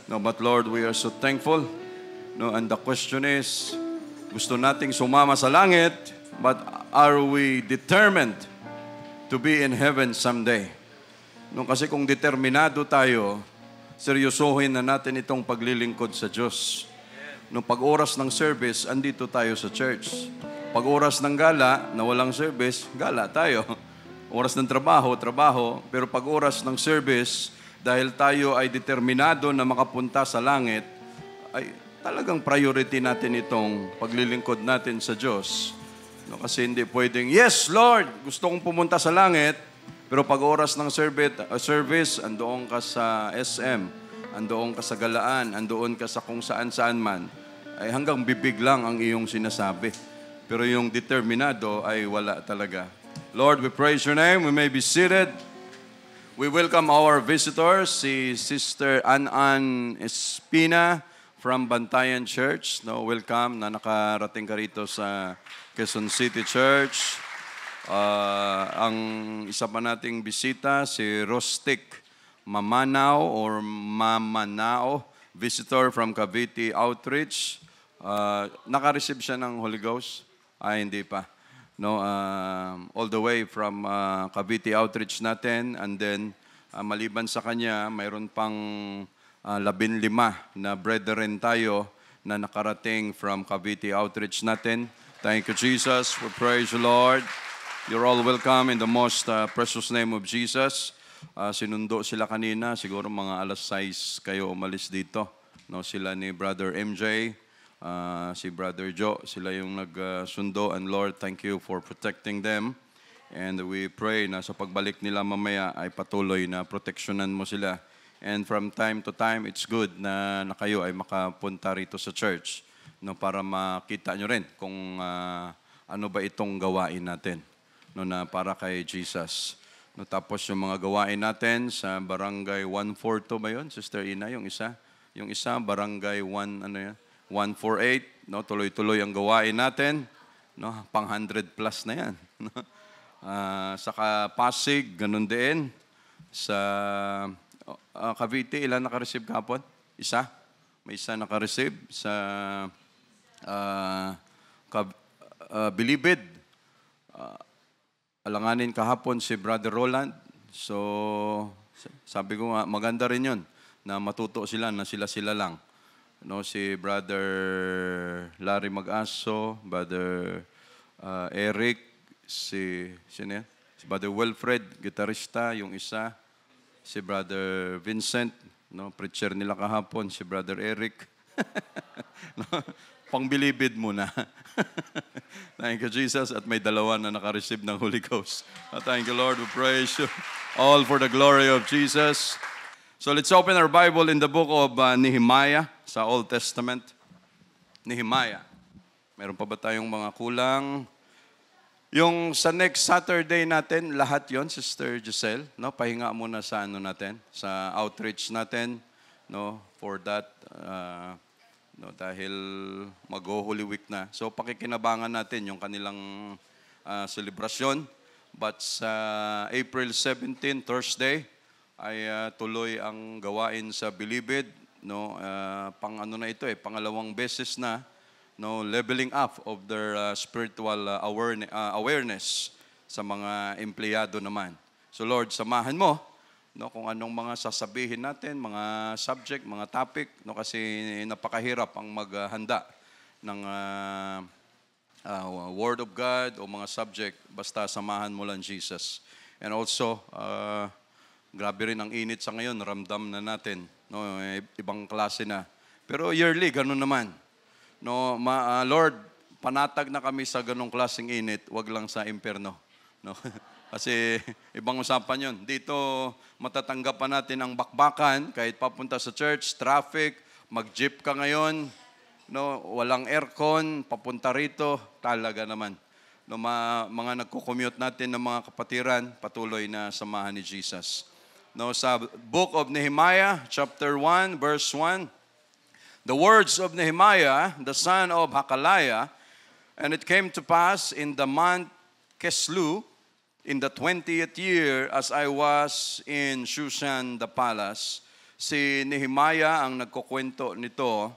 No, but Lord, we are so thankful. No, and the question is, gusto nating sumama sa langit, but are we determined to be in heaven someday? No, kasi kung determinado tayo, seryosohin na natin itong paglilingkod sa Diyos. No, pag oras ng service, andito tayo sa church. Pag oras ng gala, na walang service, gala tayo. Oras ng trabaho, trabaho. Pero pag oras ng service, dahil tayo ay determinado na makapunta sa langit, ay talagang priority natin itong paglilingkod natin sa Diyos. No, kasi hindi pwedeng, yes, Lord, gusto kong pumunta sa langit, pero pag oras ng service, andoon ka sa SM, andoon ka sa galaan, andoon ka sa kung saan-saan man, ay hanggang bibig lang ang iyong sinasabi. Pero yung determinado ay wala talaga. Lord, we praise your name. We may be seated. We welcome our visitors, si Sister An Espina from Bantayan Church. No, welcome na nakarating ka rito sa Quezon City Church. Ang isa pa nating bisita, si Rostic Mamanao or Mamanao, visitor from Cavite Outreach. Naka-receive siya ng Holy Ghost? Hindi pa. No, all the way from Cavite Outreach natin, and then maliban sa kanya, mayroon pang 15 na brethren tayo na nakarating from Cavite Outreach natin. Thank you, Jesus. We praise you, Lord. You're all welcome in the most precious name of Jesus. Sinundo sila kanina, siguro mga alas 6 kayo umalis dito. No, sila ni Brother MJ, si Brother Joe, sila yung nagsundo. And Lord, thank you for protecting them. And we pray na sa pagbalik nila mamaya ay patuloy na proteksyonan mo sila. And from time to time, it's good na kayo ay makapunta rito sa church, no, para makita nyo rin kung ano ba itong gawain natin, no, na para kay Jesus. No, tapos yung mga gawain natin sa Barangay 142 ba yun, Sister Ina, yung isa? Yung isa, Barangay 148, no, tuloy-tuloy ang gawain natin, no, pang 100 plus na yan. Saka Pasig, ganun din. Sa Cavite, ilan naka-receive kahapon? Isa? May isa naka-receive. Sa Bilibid, alanganin kahapon si Brother Roland. So, sabi ko nga, maganda rin yun na matuto sila na sila-sila lang. No, si Brother Larry Mag-aso, Brother Eric, si Brother Wilfred, gitarista, yung isa, si Brother Vincent, no, preacher nila kahapon, si Brother Eric. No, pangbilibid muna. Thank you, Jesus. At may dalawa na naka-receive ng Holy Ghost. Thank you, Lord. We praise you. All for the glory of Jesus. So let's open our Bible in the book of Nehemiah sa Old Testament. Nehemiah. Meron pa ba tayong mga kulang? Yung sa next Saturday natin, lahat yon, Sister Giselle, no? Pahinga muna sa ano natin, sa outreach natin, no? For that, no, dahil mag-Holy Week na. So pakikinabangan natin yung kanilang selebrasyon. But sa April 17, Thursday, ay tuloy ang gawain sa Bilibid, no, pang ano na ito pangalawang beses na, no, leveling up of their spiritual awareness sa mga empleyado naman. So Lord, samahan mo, no, kung anong mga sasabihin natin, mga subject, mga topic, no, kasi napakahirap ang maghanda ng Word of God o mga subject, basta samahan mo lang Jesus. And also, grabe rin ang init sa ngayon, ramdam na natin, no, ibang klase na. Pero yearly, ganun naman. No, Lord, panatag na kami sa ganung klaseng init, wag lang sa impyerno. No? Kasi ibang usapan yun. Dito, matatanggap pa natin ang bakbakan, kahit papunta sa church, traffic, mag-jeep ka ngayon, no, walang aircon, papunta rito, talaga naman. No, mga nagko-commute natin ng mga kapatiran, patuloy na samahan ni Jesus. No, sa book of Nehemiah, chapter 1, verse 1, the words of Nehemiah, the son of Hakaliah, and it came to pass in the month Keslu, in the 20th year, as I was in Shushan the palace, Si Nehemiah ang nagkukwento nito,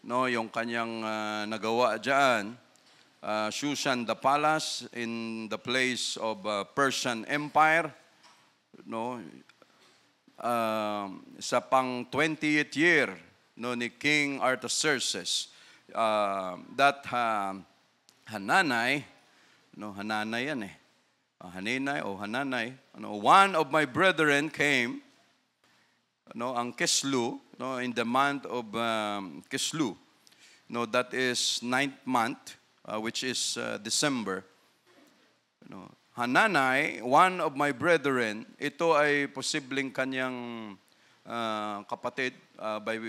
no, yung kanyang nagawa diyan. Shushan the palace in the place of Persian Empire, no, sa pang 20th year, no, ni King Artaxerxes. That Hananay, no, Hananay yan Haninay o Hananay, no, one of my brethren came, no, ang Kislu, no, in the month of Kislu, no, that is 9th month, which is December. No, Hananay, one of my brethren, ito ay posibleng kanyang kapatid by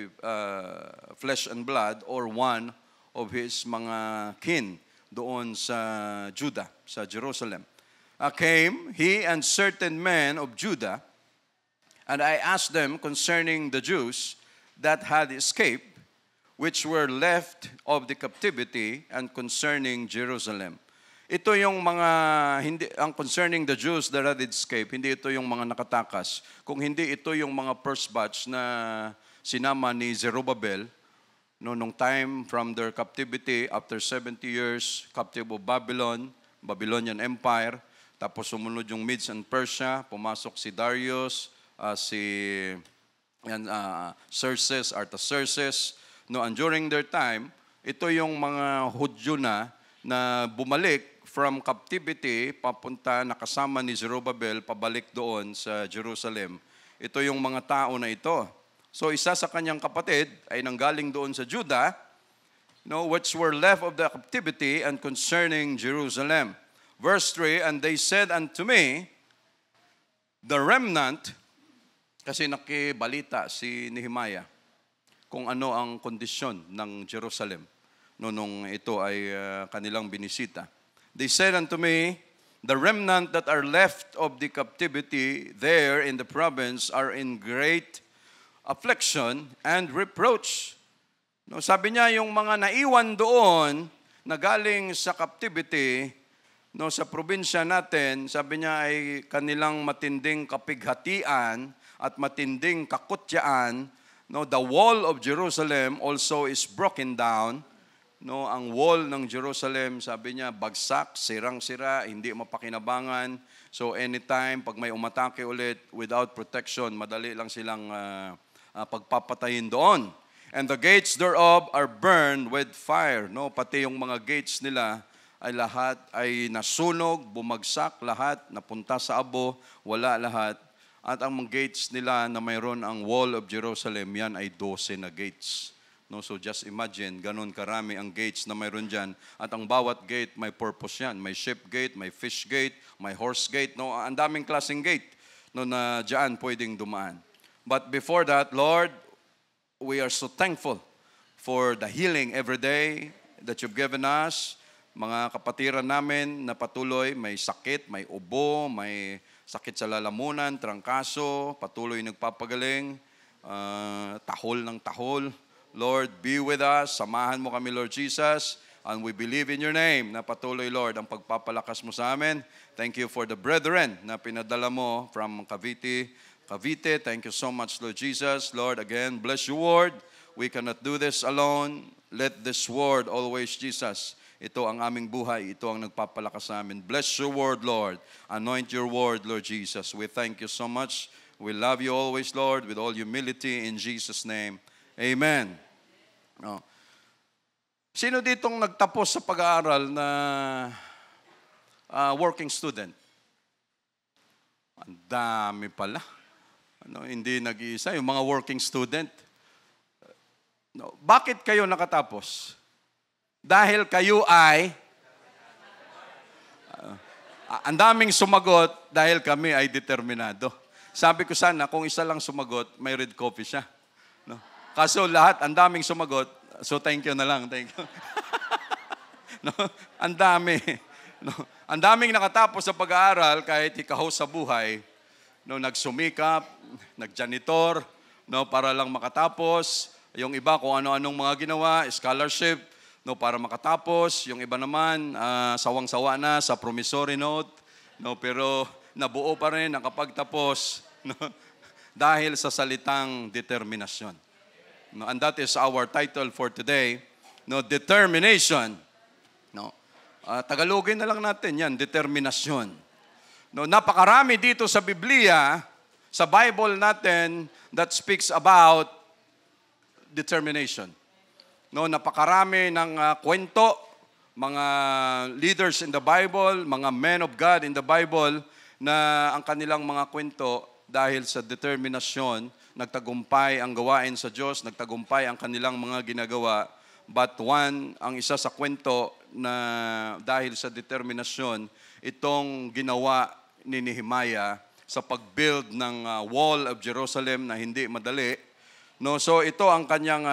flesh and blood, or one of his mga kin doon sa Judah, sa Jerusalem. Came, he and certain men of Judah, and I asked them concerning the Jews that had escaped, which were left of the captivity, and concerning Jerusalem. Ito yung mga, ang concerning the Jews that had escaped, hindi ito yung mga nakatakas. Kung hindi, ito yung mga first batch na sinama ni Zerubbabel, no, nung time from their captivity, after 70 years, captive of Babylonian Empire. Tapos sumunod yung Medes and Persia, pumasok si Darius, Xerxes, Artaxerxes. No, and during their time, ito yung mga Hudyo na bumalik from captivity, papunta, nakasama ni Zerubbabel, pabalik doon sa Jerusalem. Ito yung mga tao na ito. So isa sa kanyang kapatid ay nanggaling doon sa Judah, no, which were left of the captivity, and concerning Jerusalem. Verse 3, and they said unto me, the remnant, kasi nakibalita si Nehemiah kung ano ang kondisyon ng Jerusalem nung ito ay kanilang binisita. They said unto me, the remnant that are left of the captivity there in the province are in great affliction and reproach. No, sabi niya, yung mga naiwan doon na galing sa captivity, no, sa probinsya natin, sabi niya ay kanilang matinding kapighatian at matinding kakutyaan. No, the wall of Jerusalem also is broken down. No, ang wall ng Jerusalem, sabi niya, bagsak, sirang-sira, hindi mapakinabangan. So anytime, pag may umatake ulit, without protection, madali lang silang pagpapatayin doon. And the gates thereof are burned with fire. No, pati yung mga gates nila ay lahat ay nasunog, bumagsak lahat, napunta sa abo, wala lahat. At ang mga gates nila na mayroon ang wall of Jerusalem, yan ay 12 na gates. No, so just imagine, ganun karami ang gates na mayroon dyan. At ang bawat gate may purpose yan. May sheep gate, may fish gate, may horse gate. No, ang daming klaseng gate, no, na dyan pwedeng dumaan. But before that, Lord, we are so thankful for the healing every day that you've given us. Mga kapatiran namin na patuloy may sakit, may ubo, may sakit sa lalamunan, trangkaso, patuloy nagpapagaling, tahol ng tahol. Lord, be with us. Samahan mo kami, Lord Jesus. And we believe in your name na patuloy, Lord, ang pagpapalakas mo sa amin. Thank you for the brethren na pinadala mo from Cavite. Thank you so much, Lord Jesus. Lord, again, bless your word. We cannot do this alone. Let this word always, Jesus, ito ang aming buhay. Ito ang nagpapalakas sa amin. Bless your word, Lord. Anoint your word, Lord Jesus. We thank you so much. We love you always, Lord, with all humility in Jesus' name. Amen. No. Sino ditong nagtapos sa pag-aaral na working student? Ang dami pala. Hindi nag-iisa. Yung mga working student. No. Bakit kayo nakatapos? Dahil kayo ay ang daming sumagot dahil kami ay determinado. Sabi ko sana, kung isa lang sumagot, may red coffee siya. No? Kaso lahat, ang daming sumagot, so thank you na lang, thank you. No? Ang dami. No? Ang daming nakatapos sa pag-aaral kahit ikaw sa buhay. No? Nagsumikap, nagjanitor, no? Para lang makatapos. Yung iba kung ano-anong mga ginawa, scholarship, no, para makatapos. Yung iba naman, sawang-sawa na sa promissory note. No, pero nabuo pa rin nakapagtapos. No? dahil sa salitang determinasyon. No, and that is our title for today, no, determination. No. Tagalogin na lang natin yan, determinasyon. No, napakarami dito sa Biblia, sa Bible natin, that speaks about determination. No, napakarami ng kwento, mga leaders in the Bible, mga men of God in the Bible, na ang kanilang mga kwento dahil sa determinasyon, nagtagumpay ang gawain sa Diyos, nagtagumpay ang kanilang mga ginagawa. But ang isa sa kwento na dahil sa determinasyon, itong ginawa ni Nehemiah sa pag-build ng wall of Jerusalem na hindi madali. No, so ito ang kanyang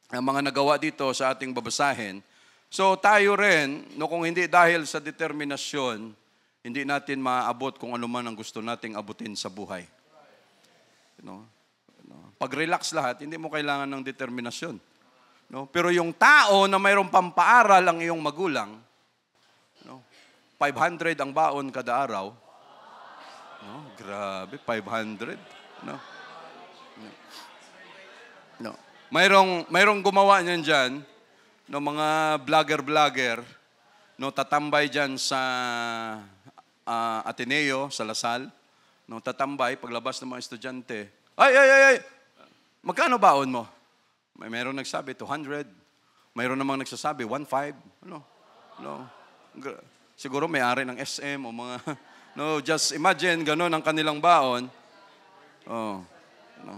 mga nagawa dito sa ating babasahin. So tayo rin, no, kung hindi dahil sa determinasyon, hindi natin maabot kung ano man ang gusto nating abutin sa buhay. Pag-relax lahat, hindi mo kailangan ng determinasyon. No? Pero yung tao na mayroong pampaaral ang iyong magulang, 500 ang baon kada araw. No? Grabe, 500. No? No. Mayroong gumawa niyan dyan, no, mga vlogger, no, tatambay dyan sa Ateneo, sa Lasal. No, tatambay, paglabas ng mga estudyante, ay! Magkano baon mo? Mayroong nagsabi, 200. Mayroon namang nagsasabi, 1.5. No. Siguro may-ari ng SM o mga, no, just imagine, ganun ang kanilang baon. Oh, no.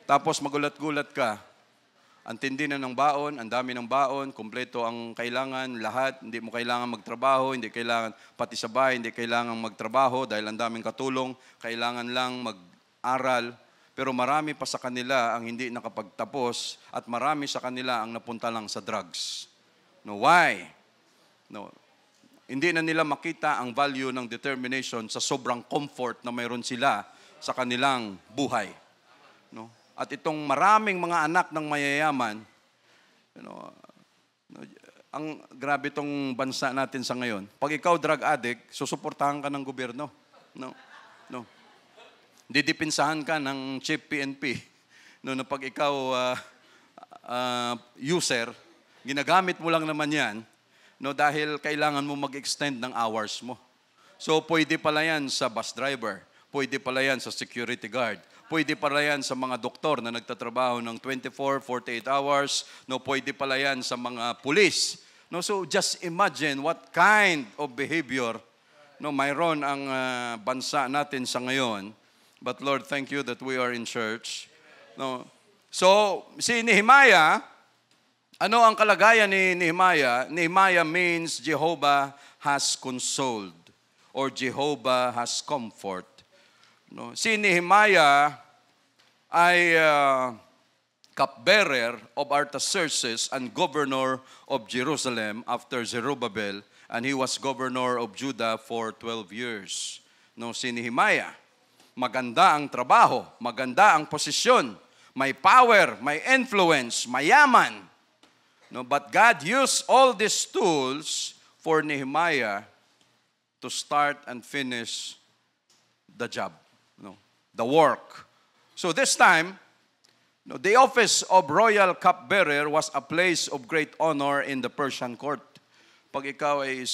Tapos magulat-gulat ka. Ang tindi na ng baon, ang dami ng baon, kumpleto ang kailangan, lahat. Hindi mo kailangan magtrabaho, hindi kailangan, pati sa bahay, hindi kailangan magtrabaho dahil ang daming katulong, kailangan lang mag-aral. Pero marami pa sa kanila ang hindi nakapagtapos at marami sa kanila ang napunta lang sa drugs. No, why? No, hindi na nila makita ang value ng determination sa sobrang comfort na mayroon sila sa kanilang buhay. No? At itong maraming mga anak ng mayayaman, ang grabe itong bansa natin sa ngayon. Pag ikaw drug addict, susuportahan ka ng gobyerno. No. Didipinsahan ka ng chief PNP. No, na pag ikaw user, ginagamit mo lang naman yan, no, dahil kailangan mo mag-extend ng hours mo. So pwede pala yan sa bus driver, pwede pala yan sa security guard, pwede pala yan sa mga doktor na nagtatrabaho ng 24, 48 hours. No, pwede pala yan sa mga pulis. No, so just imagine what kind of behavior, no, mayroon ang bansa natin sa ngayon. But Lord, thank you that we are in church. No. So, si Nehemiah, ano ang kalagayan ni Nehemiah? Nehemiah means Jehovah has consoled or Jehovah has comfort. No, si Nehemiah ay cupbearer of Artaxerxes and governor of Jerusalem after Zerubbabel, and he was governor of Judah for 12 years. No, si Nehemiah, maganda ang trabaho, maganda ang posisyon, may power, may influence, mayaman. No, but God used all these tools for Nehemiah to start and finish the job. The work. So this time, the office of royal cupbearer was a place of great honor in the Persian court. Pag ikaw ay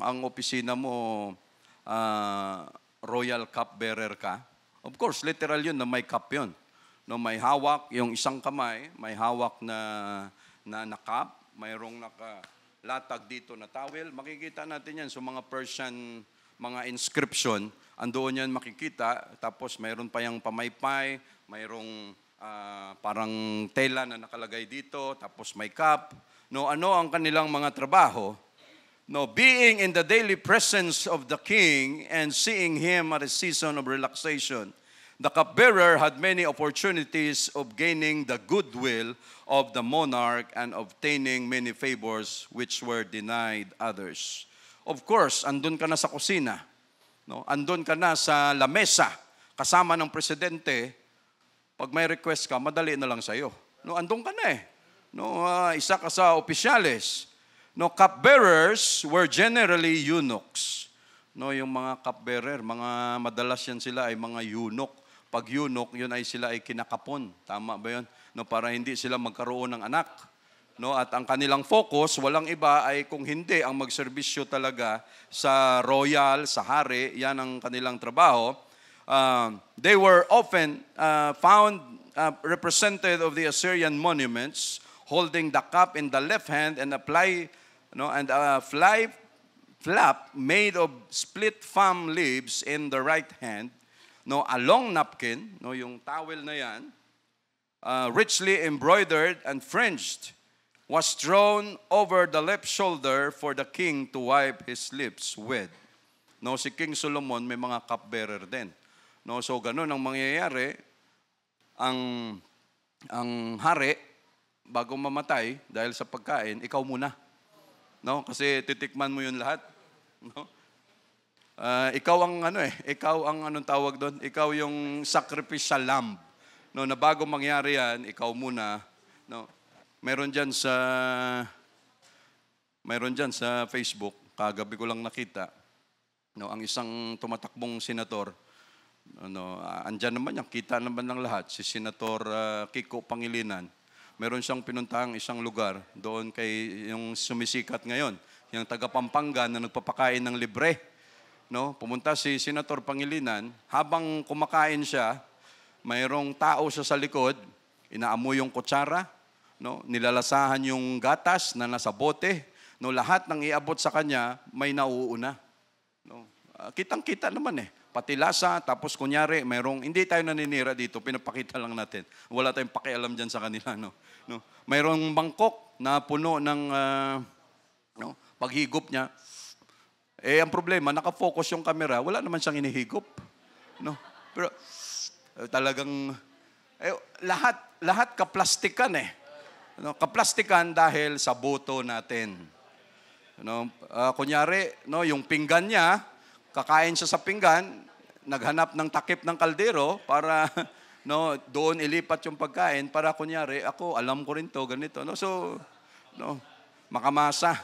ang opisina mo, royal cupbearer ka, of course, literal yun na may cup yun. No, may hawak, yung isang kamay, may hawak na cup, mayroong nakalatag dito na towel. Makikita natin yan sa mga Persian, mga inscription. Andoon yan makikita, tapos mayroon pa yung pamaypay, mayroong parang tela na nakalagay dito, tapos may cup. No, ano ang kanilang mga trabaho? No, being in the daily presence of the king and seeing him at a season of relaxation, the cupbearer had many opportunities of gaining the goodwill of the monarch and obtaining many favors which were denied others. Of course, andun ka na sa kusina. No, andun ka na sa lamesa, kasama ng presidente. Pag may request ka, madali na lang sa'yo. No, andun ka na eh. No, isa ka sa opisyales. No, cupbearers were generally eunuchs. No, yung mga cupbearer, madalas yan sila ay mga eunuch. pag eunuch, yun ay sila ay kinakapon. Tama ba yun? No, para hindi sila magkaroon ng anak. No, at ang kanilang focus, walang iba ay kung hindi ang magserbisyo talaga sa royal, sa hari, yan ang kanilang trabaho. They were often found representative of the Assyrian monuments, holding the cup in the left hand and a flap made of split palm leaves in the right hand. No, a long napkin, no, yung towel na yan, richly embroidered and fringed, was thrown over the left shoulder for the king to wipe his lips with. No, si King Solomon may mga cupbearer din. No, so ganun ang mangyayari. Ang hari bago mamatay dahil sa pagkain, ikaw muna. No, kasi titikman mo 'yun lahat. No? Ikaw ang anong tawag doon? Ikaw yung sacrificial lamb. No, na bago mangyari 'yan, ikaw muna. No. Meron diyan sa Facebook, kagabi ko lang nakita. No, ang isang tumatakbong senator, andyan naman yan, kita naman ng lahat, si Senator Kiko Pangilinan. Meron siyang pinuntahang isang lugar doon kay yung sumisikat ngayon, yung taga Pampanga na nagpapakain ng libre. No, pumunta si Senator Pangilinan, habang kumakain siya, mayroong tao siya sa likod, inaamoy yung kutsara, no, nilalasahan yung gatas na nasa bote, no, lahat ng iabot sa kanya may nauuna. No, kitang-kita naman pati lasa, tapos kunyari, hindi tayo naninira dito, pinapakita lang natin. Wala tayong pakialam dyan sa kanila. No? Mayroong bangkok na puno ng paghigop niya. Ang problema, nakafocus yung camera, wala naman siyang inihigop. No? Pero talagang, lahat kaplastikan No? Kaplastikan dahil sa boto natin. No? Kunyari, no, yung pinggan niya, kakain siya sa pinggan, naghanap ng takip ng kaldero para no, doon ilipat yung pagkain para kunyari, ako, alam ko rin to, ganito. No? So, no, makamasa.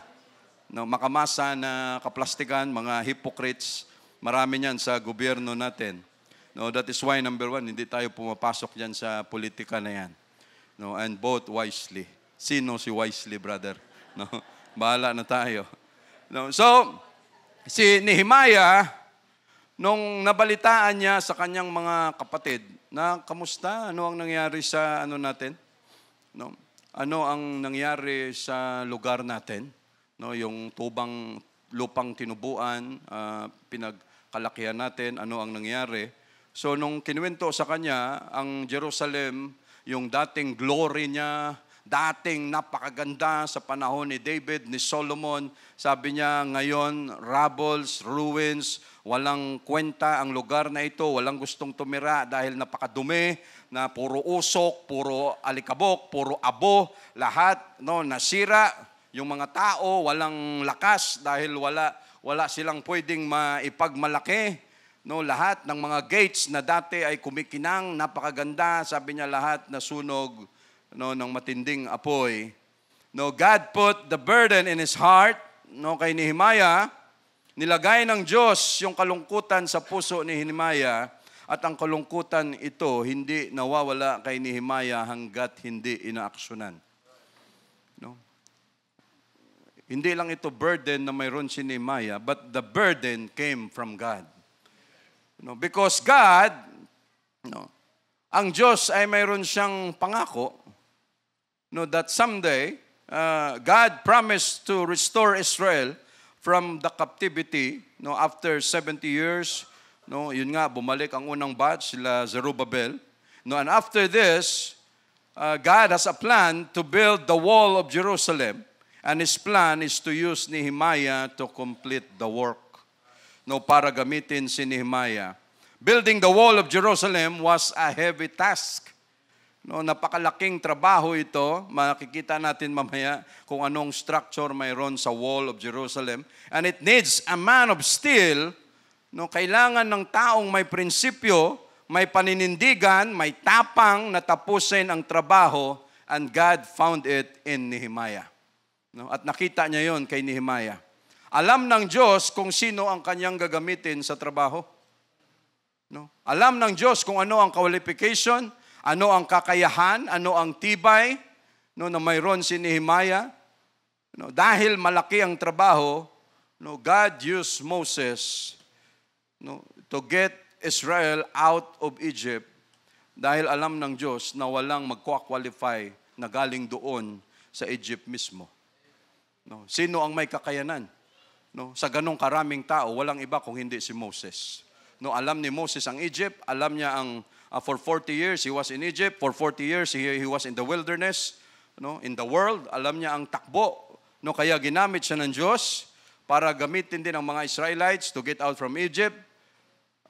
No, makamasa na kaplastikan, mga hypocrites, marami niyan sa gobyerno natin. No, that is why, number one, hindi tayo pumapasok dyan sa politika na yan. No, and vote wisely. Sino si wisely, brother? No, bahala na tayo. No, so, si Nehemiah, nung nabalitaan niya sa kanyang mga kapatid, na kamusta? Ano ang nangyari sa natin? No? Ano ang nangyari sa lugar natin? No, yung lupang tinubuan, pinagkalakihan natin, ano ang nangyari? So, nung kinuwento sa kanya, ang Jerusalem, yung dating glory niya, dating napakaganda sa panahon ni David, ni Solomon. Sabi niya, ngayon, rubbles, ruins, walang kwenta ang lugar na ito, walang gustong tumira dahil napakadumi, na puro usok, puro alikabok, puro abo, lahat nasira. Yung mga tao, walang lakas dahil wala silang pwedeng maipagmalaki. No, lahat ng mga gates na dati ay kumikinang, napakaganda, sabi niya lahat nasunog ng matinding apoy. No, God put the burden in his heart, kay Nehemiah. Nilagay ng Diyos yung kalungkutan sa puso ni Nehemiah, at ang kalungkutan ito hindi nawawala kay Nehemiah hanggat hindi inaaksyonan. No? Hindi lang ito burden na mayroon si Nehemiah, but the burden came from God. No, because God, ang Diyos ay mayroon siyang pangako, that someday, God promised to restore Israel from the captivity, after 70 years, yun nga, bumalik ang unang batch, sila Zerubbabel. And after this, God has a plan to build the wall of Jerusalem, and His plan is to use Nehemiah to complete the work. Para gamitin si Nehemiah. Building the wall of Jerusalem was a heavy task. Napakalaking trabaho ito. Makikita natin mamaya kung anong structure mayroon sa wall of Jerusalem. And it needs a man of steel. Kailangan ng taong may prinsipyo, may paninindigan, may tapang na tapusin ang trabaho. And God found it in Nehemiah. At nakita niya yon kay Nehemiah. Alam ng Diyos kung sino ang kanyang gagamitin sa trabaho. No? Alam ng Diyos kung ano ang qualification, ano ang kakayahan, ano ang tibay, no, na mayroon si Nehemiah. No, dahil malaki ang trabaho, no, God used Moses, no, to get Israel out of Egypt dahil alam ng Diyos na walang magkwa-qualify na galing doon sa Egypt mismo. No, sino ang may kakayanan? No, sa ganong karaming tao, walang iba kung hindi si Moses. No, alam ni Moses ang Egypt, alam niya ang for 40 years he was in Egypt, for 40 years he was in the wilderness, no, in the world, alam niya ang takbo. No, kaya ginamit siya ng Diyos para gamitin din ang mga Israelites to get out from Egypt.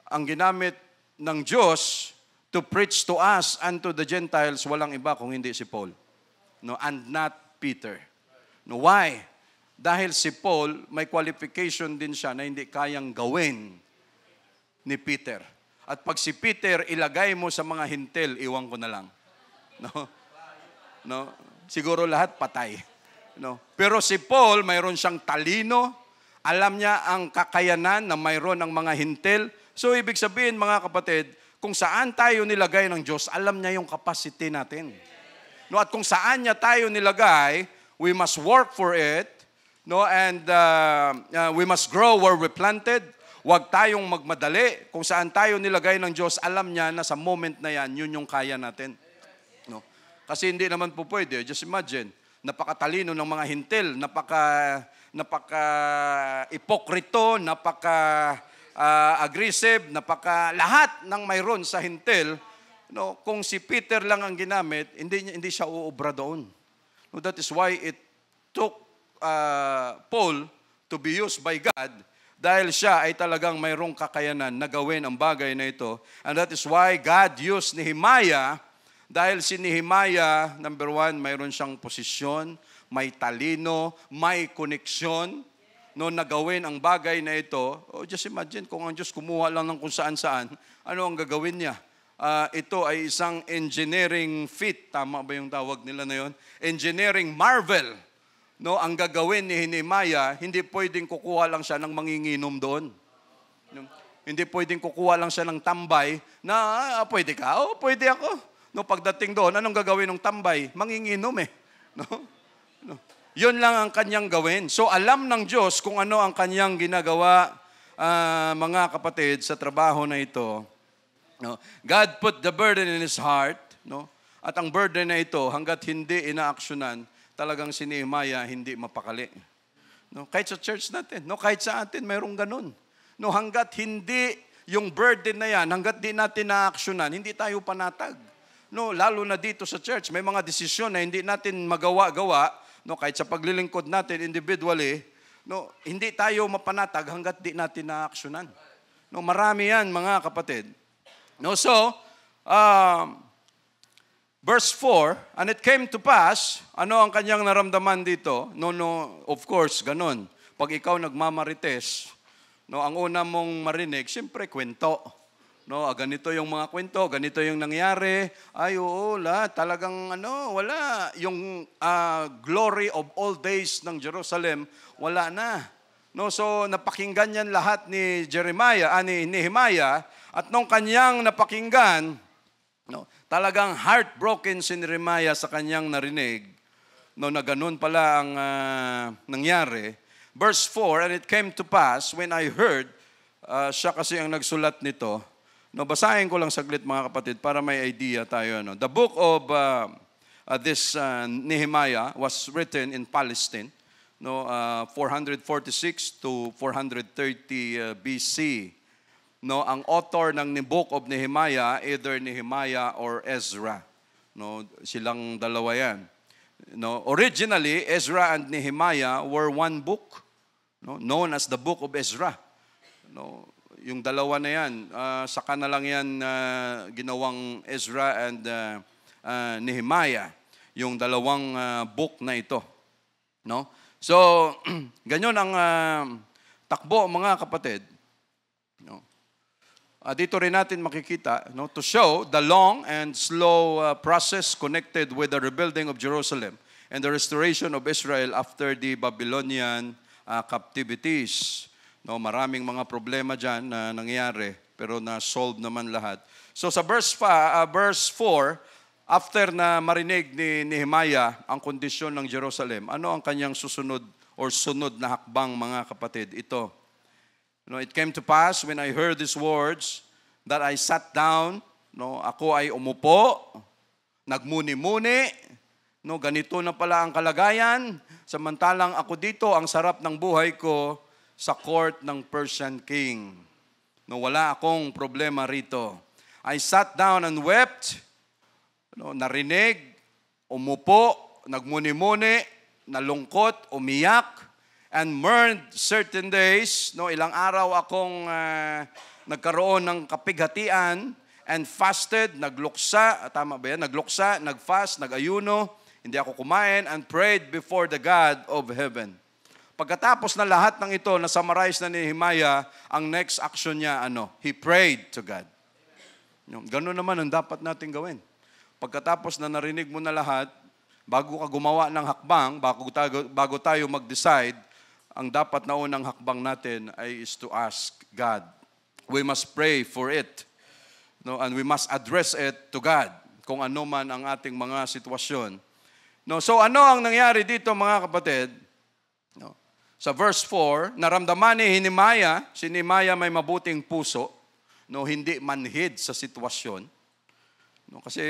Ang ginamit ng Diyos to preach to us and to the Gentiles, walang iba kung hindi si Paul. No, and not Peter. No, why? Dahil si Paul, may qualification din siya na hindi kayang gawin ni Peter. At pag si Peter ilagay mo sa mga hintil, iwan ko na lang. No? No? Siguro lahat patay. No? Pero si Paul, mayroon siyang talino, alam niya ang kakayanan na mayroon ng mga hintil. So ibig sabihin mga kapatid, kung saan tayo nilagay ng Diyos, alam niya yung capacity natin. No, at kung saan niya tayo nilagay, we must work for it, no, and we must grow where we planted. Huwag tayong magmadali. Kung saan tayo nilagay ng Diyos, alam niya na sa moment na yan, yun yung kaya natin. No? Kasi hindi naman po pwede. Just imagine, napakatalino ng mga hintil, napaka-ipokrito, aggressive, lahat ng mayroon sa hintil. No, kung si Peter lang ang ginamit, hindi siya uubra doon. No, that is why it took Paul to be used by God dahil siya ay talagang mayroong kakayanan na gawin ang bagay na ito. And that is why God used Nehemiah dahil si Nehemiah, number one, mayroon siyang posisyon, may talino, may koneksyon, no, na gawin ang bagay na ito. Oh, just imagine kung ang Diyos kumuha lang ng kung saan-saan, ano ang gagawin niya? Ito ay isang engineering feat, tama ba yung tawag nila na yun? Engineering marvel. No, ang gagawin ni Nehemiah, hindi pwedeng kukuha lang siya ng manginginom doon. No, hindi pwedeng kukuha lang siya ng tambay na pwede ka? Oh, pwede ako. No, pagdating doon, anong gagawin ng tambay? Manginginom eh. No? No. Yun lang ang kanyang gawin. So alam ng Diyos kung ano ang kanyang ginagawa, mga kapatid, sa trabaho na ito. No? God put the burden in His heart. No? At ang burden na ito, hanggat hindi inaaksyonan, talagang si Nehemiah hindi mapakali. No? Kahit sa church natin, no? Kahit sa atin, mayroong ganun. No? Hanggat hindi yung burden na yan, hanggat di natin naaksyonan, hindi tayo panatag. No? Lalo na dito sa church, may mga desisyon na hindi natin magawa-gawa. No, kahit sa paglilingkod natin individually, no, hindi tayo mapanatag hanggat di natin naaksyonan. No, marami yan, mga kapatid. No, so, verse 4, and it came to pass, ano ang kanyang naramdaman dito? No, of course, ganun. Pag ikaw nagmamarites, no, ang una mong marinig, siyempre, kwento. No, ganito yung mga kwento, ganito yung nangyari. Ay, oo, talagang wala. Yung glory of all days ng Jerusalem, wala na. No, so napakinggan yan lahat ni Nehemiah, at nung kanyang napakinggan, no, talagang heartbroken si Nehemiah sa kanyang narinig, no, na ganun pala ang nangyari. Verse 4, and it came to pass when I heard, siya kasi ang nagsulat nito. No, basahin ko lang saglit mga kapatid para may idea tayo. No? The book of this Nehemiah was written in Palestine, no, 446 to 430 BC. No, ang author ng book of Nehemiah, either Nehemiah or Ezra. No, silang dalawa yan. No, originally, Ezra and Nehemiah were one book, no, known as the book of Ezra. No, yung dalawa na yan, saka na lang yan ginawang Ezra and Nehemiah, yung dalawang book na ito. No? So, ganyan ang takbo, mga kapatid. No? Dito rin natin makikita, no, to show the long and slow process connected with the rebuilding of Jerusalem and the restoration of Israel after the Babylonian captivities. No, maraming mga problema dyan na nangyari. pero na-solve naman lahat. So sa verse 4, after na marinig ni Nehemiah ang kondisyon ng Jerusalem, ano ang kanyang susunod or sunod na hakbang, mga kapatid? Ito. It came to pass when I heard these words that I sat down, ako ay umupo, nagmuni-muni, ganito na pala ang kalagayan, samantalang ako dito, ang sarap ng buhay ko sa court ng Persian king. Wala akong problema rito. I sat down and wept, narinig, umupo, nagmuni-muni, nalungkot, umiyak, and mourned certain days. Ilang araw akong nagkaroon ng kapighatian and fasted, nagluksa, tama ba yan? Nagluksa, nagfast, nagayuno, hindi ako kumain, and prayed before the God of heaven. Pagkatapos na lahat ng ito, na-summarize na ni Nehemiah, ang next action niya, He prayed to God. Ganun naman ang dapat natin gawin. Pagkatapos na narinig mo na lahat, bago ka gumawa ng hakbang, bago tayo mag-decide, ang dapat na unang hakbang natin is to ask God. We must pray for it. And we must address it to God, kung ano man ang ating mga sitwasyon. So ano ang nangyari dito, mga kapatid? Sa verse 4, naramdaman ni Nehemiah, si Nehemiah may mabuting puso, hindi manhid sa sitwasyon. Kasi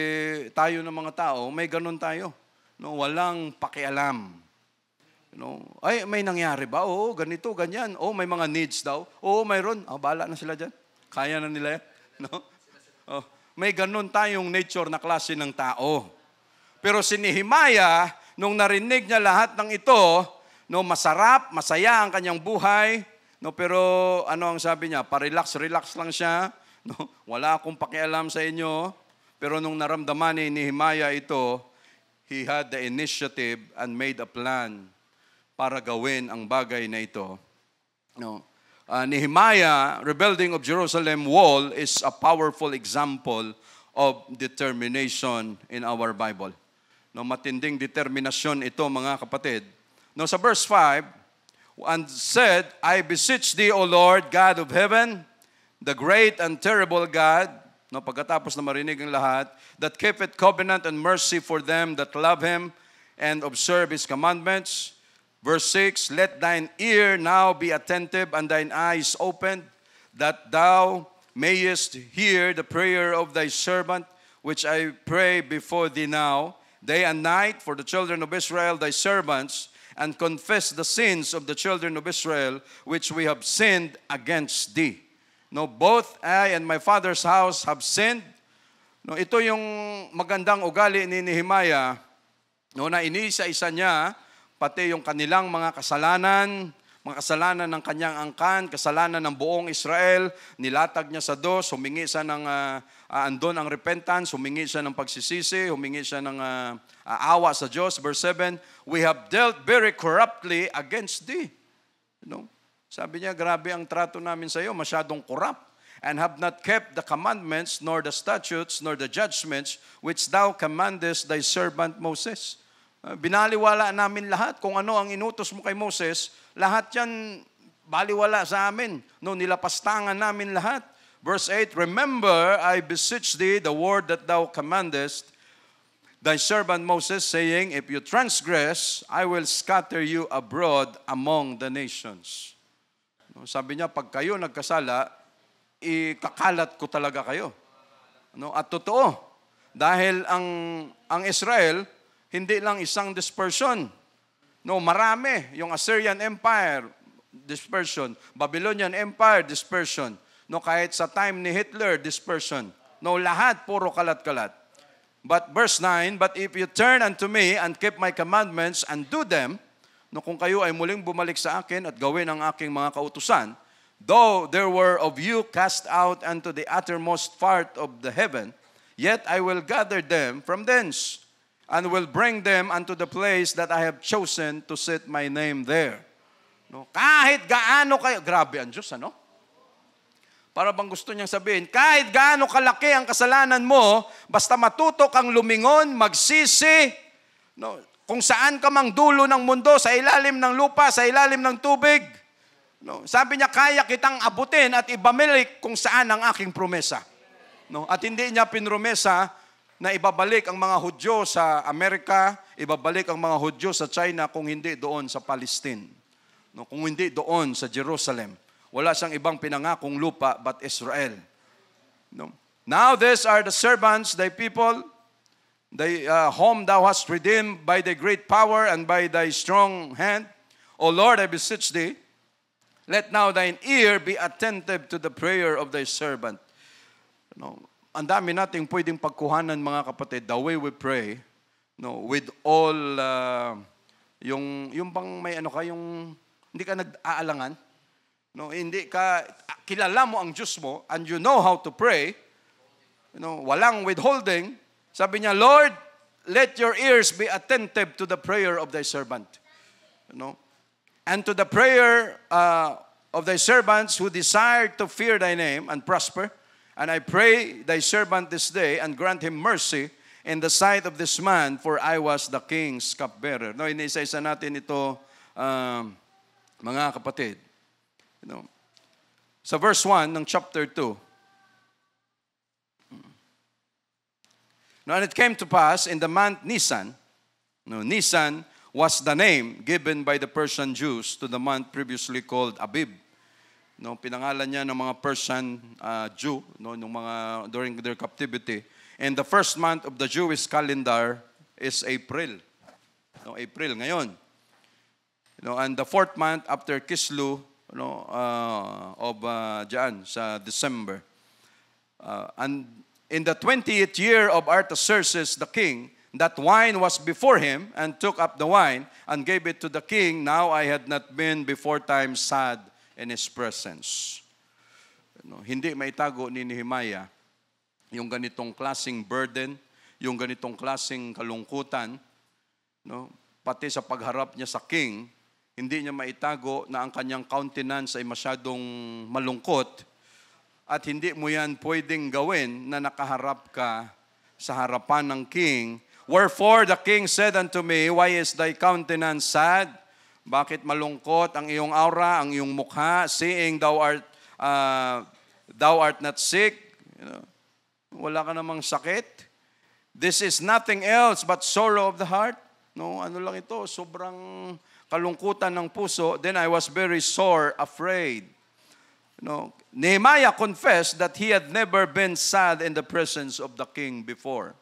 tayo ng mga tao, may ganun tayo. Walang pakialam. Ay, may nangyari ba? Oo, ganito, ganyan. Oo, may mga needs daw. Oo, mayroon. Bahala na sila dyan. Kaya na nila yan. May ganun tayong nature na klase ng tao. Pero si Nehemiah, nung narinig niya lahat ng ito, masarap, masaya ang kanyang buhay, pero ano ang sabi niya? Relax lang siya. Wala akong pakialam sa inyo. Pero nung naramdaman ni Nehemiah ito, he had the initiative and made a plan para gawin ang bagay na ito. Nehemiah, rebuilding of Jerusalem wall is a powerful example of determination in our Bible. Matinding determinasyon ito, mga kapatid. Sa verse 5, and said, I beseech thee, O Lord, God of heaven, the great and terrible God, pagkatapos na marinig ang lahat, that keepeth covenant and mercy for them that love Him and observe His commandments. Verse 6, let thine ear now be attentive and thine eyes opened, that thou mayest hear the prayer of thy servant, which I pray before thee now, day and night for the children of Israel, thy servants, and confess the sins of the children of Israel, which we have sinned against thee. Both I and my father's house have sinned. Ito yung magandang ugali ni Nehemiah, na inisa-isa niya, pati yung kanilang mga kasalanan ng kanyang angkan, kasalanan ng buong Israel, nilatag niya sa dos, humingi siya ng andon ang repentance, humingi siya ng pagsisisi, humingi siya ng awa sa Diyos. Verse 7, we have dealt very corruptly against thee. Sabi niya, grabe ang trato namin sa iyo, masyadong corrupt, and have not kept the commandments, nor the statutes, nor the judgments, which thou commandest thy servant Moses. Binaliwala namin lahat. Kung ano ang inutos mo kay Moses, lahat yan baliwala sa amin. Nilapastangan namin lahat. Verse 8, remember, I beseech thee the word that thou commandest thy servant Moses, saying, if you transgress, I will scatter you abroad among the nations. Sabi niya, pag kayo nagkasala, ikakalat ko talaga kayo. At totoo, dahil ang Israel, hindi lang isang dispersion. Marami. Yung Assyrian Empire, dispersion. Babylonian Empire, dispersion. Kahit sa time ni Hitler, dispersion. Lahat, puro kalat-kalat. But verse 9, but if you turn unto me and keep my commandments and do them, kung kayo ay muling bumalik sa akin at gawin ang aking mga kautusan, though there were of you cast out unto the uttermost part of the heaven, yet I will gather them from thence, and will bring them unto the place that I have chosen to set my name there. Kahit gaano kayo, grabe ang Diyos, Para bang gusto niyang sabihin, kahit gaano kalaki ang kasalanan mo, basta matuto kang lumingon, magsisi, kung saan ka mang dulo ng mundo, sa ilalim ng lupa, sa ilalim ng tubig, No, sabi niya, kaya kitang abutin at ibabalik kung saan ang aking promesa. No, at hindi niya pinromesa na ibabalik ang mga Hudyo sa Amerika, ibabalik ang mga Hudyo sa China kung hindi doon sa Palestine. No, kung hindi doon sa Jerusalem. Wala siyang ibang pinangakong lupa but Israel. No. Now these are the servants, thy people, whom thou hast redeemed by thy great power and by thy strong hand. O Lord, I beseech thee, let now thine ear be attentive to the prayer of thy servant. No, ang dami nating pwedeng pagkuhanan, mga kapatid, the way we pray, no, with all yung bang may ano ka, yung hindi ka nag-aalangan, no, hindi ka kilala mo ang Diyos mo and you know how to pray, you know, walang withholding. Sabi niya, Lord, let your ears be attentive to the prayer of thy servant. You know, and to the prayer of thy servants who desire to fear thy name and prosper. And I pray thy servant this day and grant him mercy in the sight of this man, for I was the king's cupbearer. No, inisa-isa natin ito, mga kapatid. You know, sa verse 1 ng chapter 2. Now, and it came to pass in the month Nisan, no, Nisan was the name given by the Persian Jews to the month previously called Abib. No, pinangalan niya ng mga Persian Jew, no, nung mga during their captivity. And the first month of the Jewish calendar is April. No, April ngayon. You know, and the fourth month after Kislu, no, of diyan sa December. And in the 20th year of Artaxerxes the king, that wine was before him, and took up the wine, and gave it to the king. Now I had not been before time sad in his presence. No, hindi maitago ni Nehemiah yung ganitong klaseng burden, yung ganitong klaseng kalungkutan, no, pati sa pagharap niya sa king, hindi niya maitago na ang kanyang countenance ay masyadong malungkot, at hindi mo yan pwedeng gawin na nakaharap ka sa harapan ng king. Wherefore the king said unto me, why is thy countenance sad? Bakit malungkot ang iyong aura, ang iyong mukha, seeing thou art not sick? You know, wala ka namang sakit. This is nothing else but sorrow of the heart. No, ano lang ito, sobrang kalungkutan ng puso. Then I was very sore afraid. No, Nehemiah confessed that he had never been sad in the presence of the king before.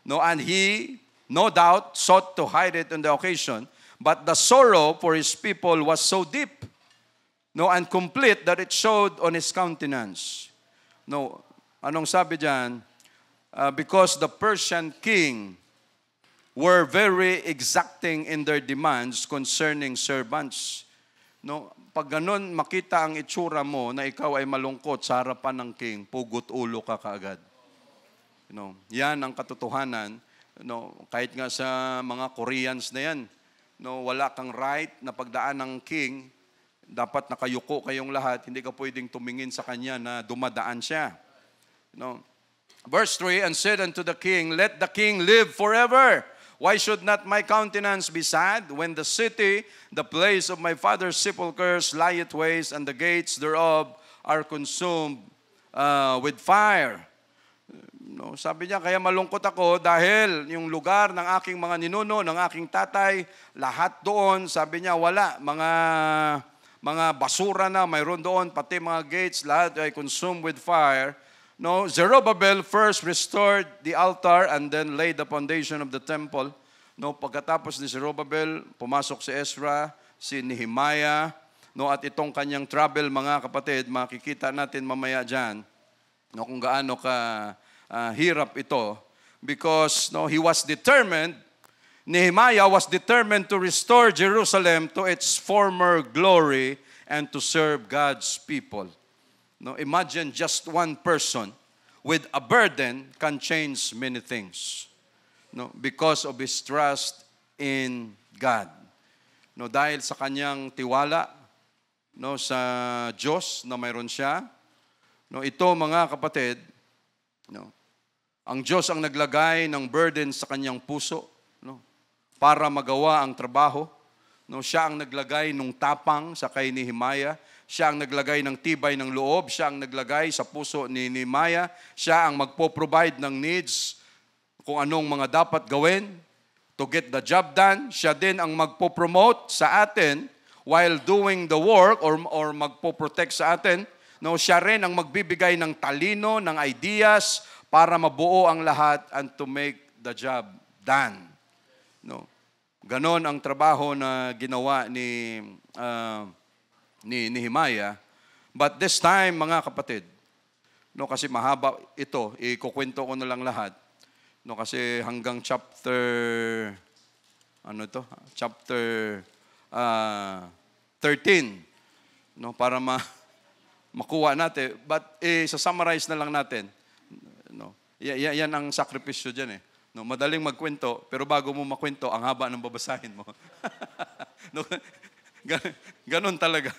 No, and he, no doubt, sought to hide it on the occasion, but the sorrow for his people was so deep, no, and complete that it showed on his countenance. No, anong sabi diyan? Because the Persian king were very exacting in their demands concerning servants. No, pag ganun makita ang itsura mo na ikaw ay malungkot sa harapan ng king, pugot ulo ka kaagad. You know, yan ang katotohanan. No, kahit nga sa mga Koreans na yan, no, wala kang right na pagdaan ng king, dapat nakayuko kayong lahat, hindi ka pwedeng tumingin sa kanya na dumadaan siya. No. Verse 3, and said unto the king, let the king live forever. Why should not my countenance be sad when the city, the place of my father's sepulchres, lieth waste, and the gates thereof are consumed with fire? No, sabi niya, kaya malungkot ako dahil yung lugar ng aking mga ninuno, ng aking tatay, lahat doon, sabi niya, wala. Mga basura na mayroon doon, pati mga gates, lahat ay consumed with fire. No, Zerubbabel first restored the altar and then laid the foundation of the temple. No, pagkatapos ni Zerubbabel, pumasok si Ezra, si Nehemiah, no, at itong kanyang travel, mga kapatid, makikita natin mamaya dyan, no, kung gaano ka hirap ito, because no, he was determined, Nehemiah was determined to restore Jerusalem to its former glory and to serve God's people. No, imagine just one person with a burden can change many things. No, because of his trust in God. No, dahil sa kanyang tiwala, no, sa Diyos na mayroon siya. No, ito mga kapatid, no, ang Diyos ang naglagay ng burden sa kanyang puso, no, para magawa ang trabaho. No, siya ang naglagay ng tapang sa kay Nehemiah. Siya ang naglagay ng tibay ng loob. Siya ang naglagay sa puso ni Nehemiah. Siya ang magpo-provide ng needs kung anong mga dapat gawin to get the job done. Siya din ang magpo-promote sa atin while doing the work or magpo-protect sa atin. No, siya rin ang magbibigay ng talino, ng ideas para mabuo ang lahat and to make the job done. No. Ganon ang trabaho na ginawa ni Nehemiah. But this time, mga kapatid, no, kasi mahaba ito, ikukwento ko na lang lahat. No, kasi hanggang chapter chapter 13, no, para makuha natin. But sa-summarize na lang natin. No, yan ang sakripisyo diyan eh. No, madaling magkwento, pero bago mo makwento, ang haba ng babasahin mo. No, ganon talaga.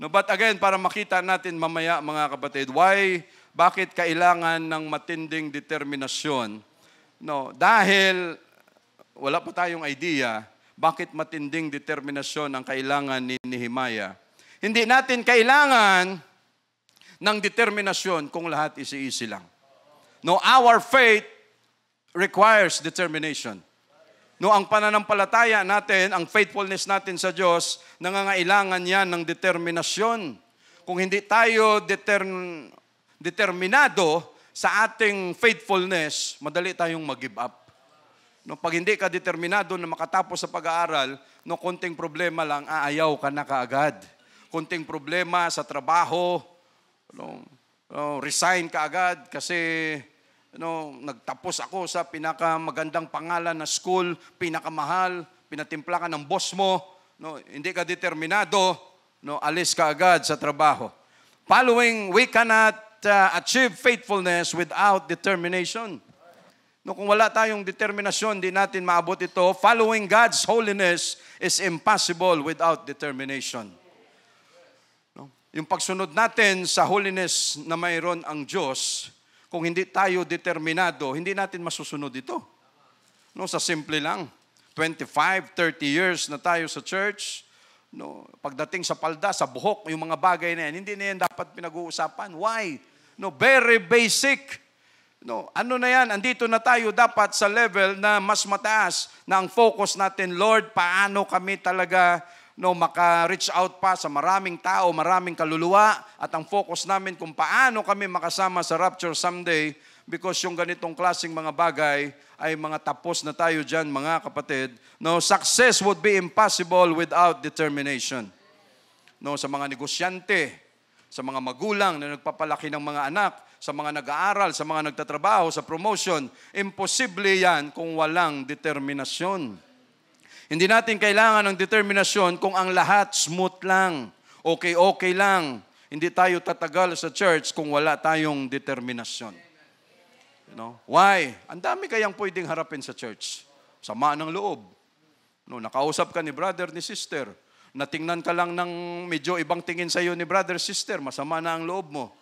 No, but again, para makita natin mamaya, mga kapatid, bakit kailangan ng matinding determinasyon? No, dahil wala pa tayong idea, bakit matinding determinasyon ang kailangan ni Nehemiah? Hindi natin kailangan ng determinasyon kung lahat easy-easy lang. No, our faith requires determination. No, ang pananampalataya natin, ang faithfulness natin sa Diyos, nangangailangan yan ng determinasyon. Kung hindi tayo determinado sa ating faithfulness, madali tayong mag-give up. No, pag hindi ka determinado na makatapos sa pag-aaral, no, konting problema lang, aayaw ka na kaagad. Konting problema sa trabaho, resign ka agad kasi nagtapos ako sa pinakamagandang pangalan na school, pinakamahal, pinatimpla ka ng boss mo, hindi ka determinado, alis ka agad sa trabaho. We cannot achieve faithfulness without determination. Kung wala tayong determinasyon, di natin maabot ito. Following God's holiness is impossible without determination. Yung pagsunod natin sa holiness na mayroon ang Diyos, kung hindi tayo determinado, hindi natin masusunod ito. Sa simple lang. 25, 30 years na tayo sa church. Pagdating sa palda, sa buhok, yung mga bagay na yan, hindi na yan dapat pinag-uusapan. Why? Very basic. Ano na yan? Andito na tayo dapat sa level na mas mataas na ang focus natin, Lord, paano kami talaga maka-reach out pa sa maraming tao, maraming kaluluwa, at ang focus namin kung paano kami makasama sa rapture someday, because yung ganitong klaseng mga bagay ay mga tapos na tayo dyan, mga kapatid. Success would be impossible without determination. Sa mga negosyante, sa mga magulang na nagpapalaki ng mga anak, sa mga nag-aaral, sa mga nagtatrabaho, sa promotion, imposible yan kung walang determinasyon. Hindi natin kailangan ng determinasyon kung ang lahat smooth lang, okay lang. Hindi tayo tatagal sa church kung wala tayong determinasyon. Why? Ang dami kayang pwedeng harapin sa church. Sama ng loob. Nakausap ka ni brother, ni sister. Natingnan ka lang ng medyo ibang tingin sa iyo ni brother, sister, masama na ang loob mo.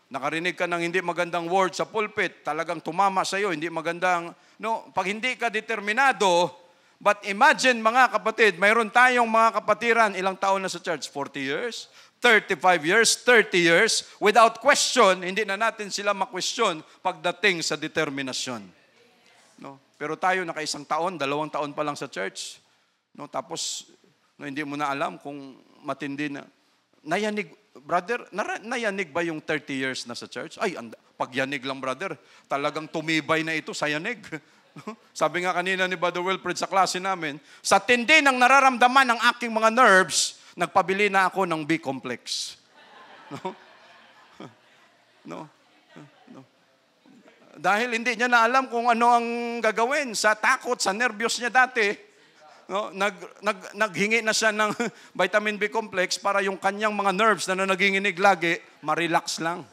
Nakarinig ka ng hindi magandang word sa pulpit, talagang tumama sa iyo, hindi magandang. Pag hindi ka determinado, but imagine, mga kapatid, mayroon tayong mga kapatiran, ilang taon na sa church? 40 years? 35 years? 30 years? Without question, hindi na natin sila ma-question pagdating sa determinasyon. Pero tayo, naka-1 taon, 2 taon pa lang sa church. Tapos, hindi mo na alam kung matindi na. Nayanig, brother, nayanig ba yung 30 years na sa church? Ay, pagyanig lang, brother, talagang tumibay na ito sa yanig. Sabi nga kanina ni Brother Wilfred sa klase namin, sa tindi ng nararamdaman ng aking mga nerves, nagpabili na ako ng B-complex. Dahil hindi niya na alam kung ano ang gagawin. Sa takot, sa nervyos niya dati, naghingi na siya ng vitamin B-complex para yung kanyang mga nerves na naginginig lagi, ma-relax lang.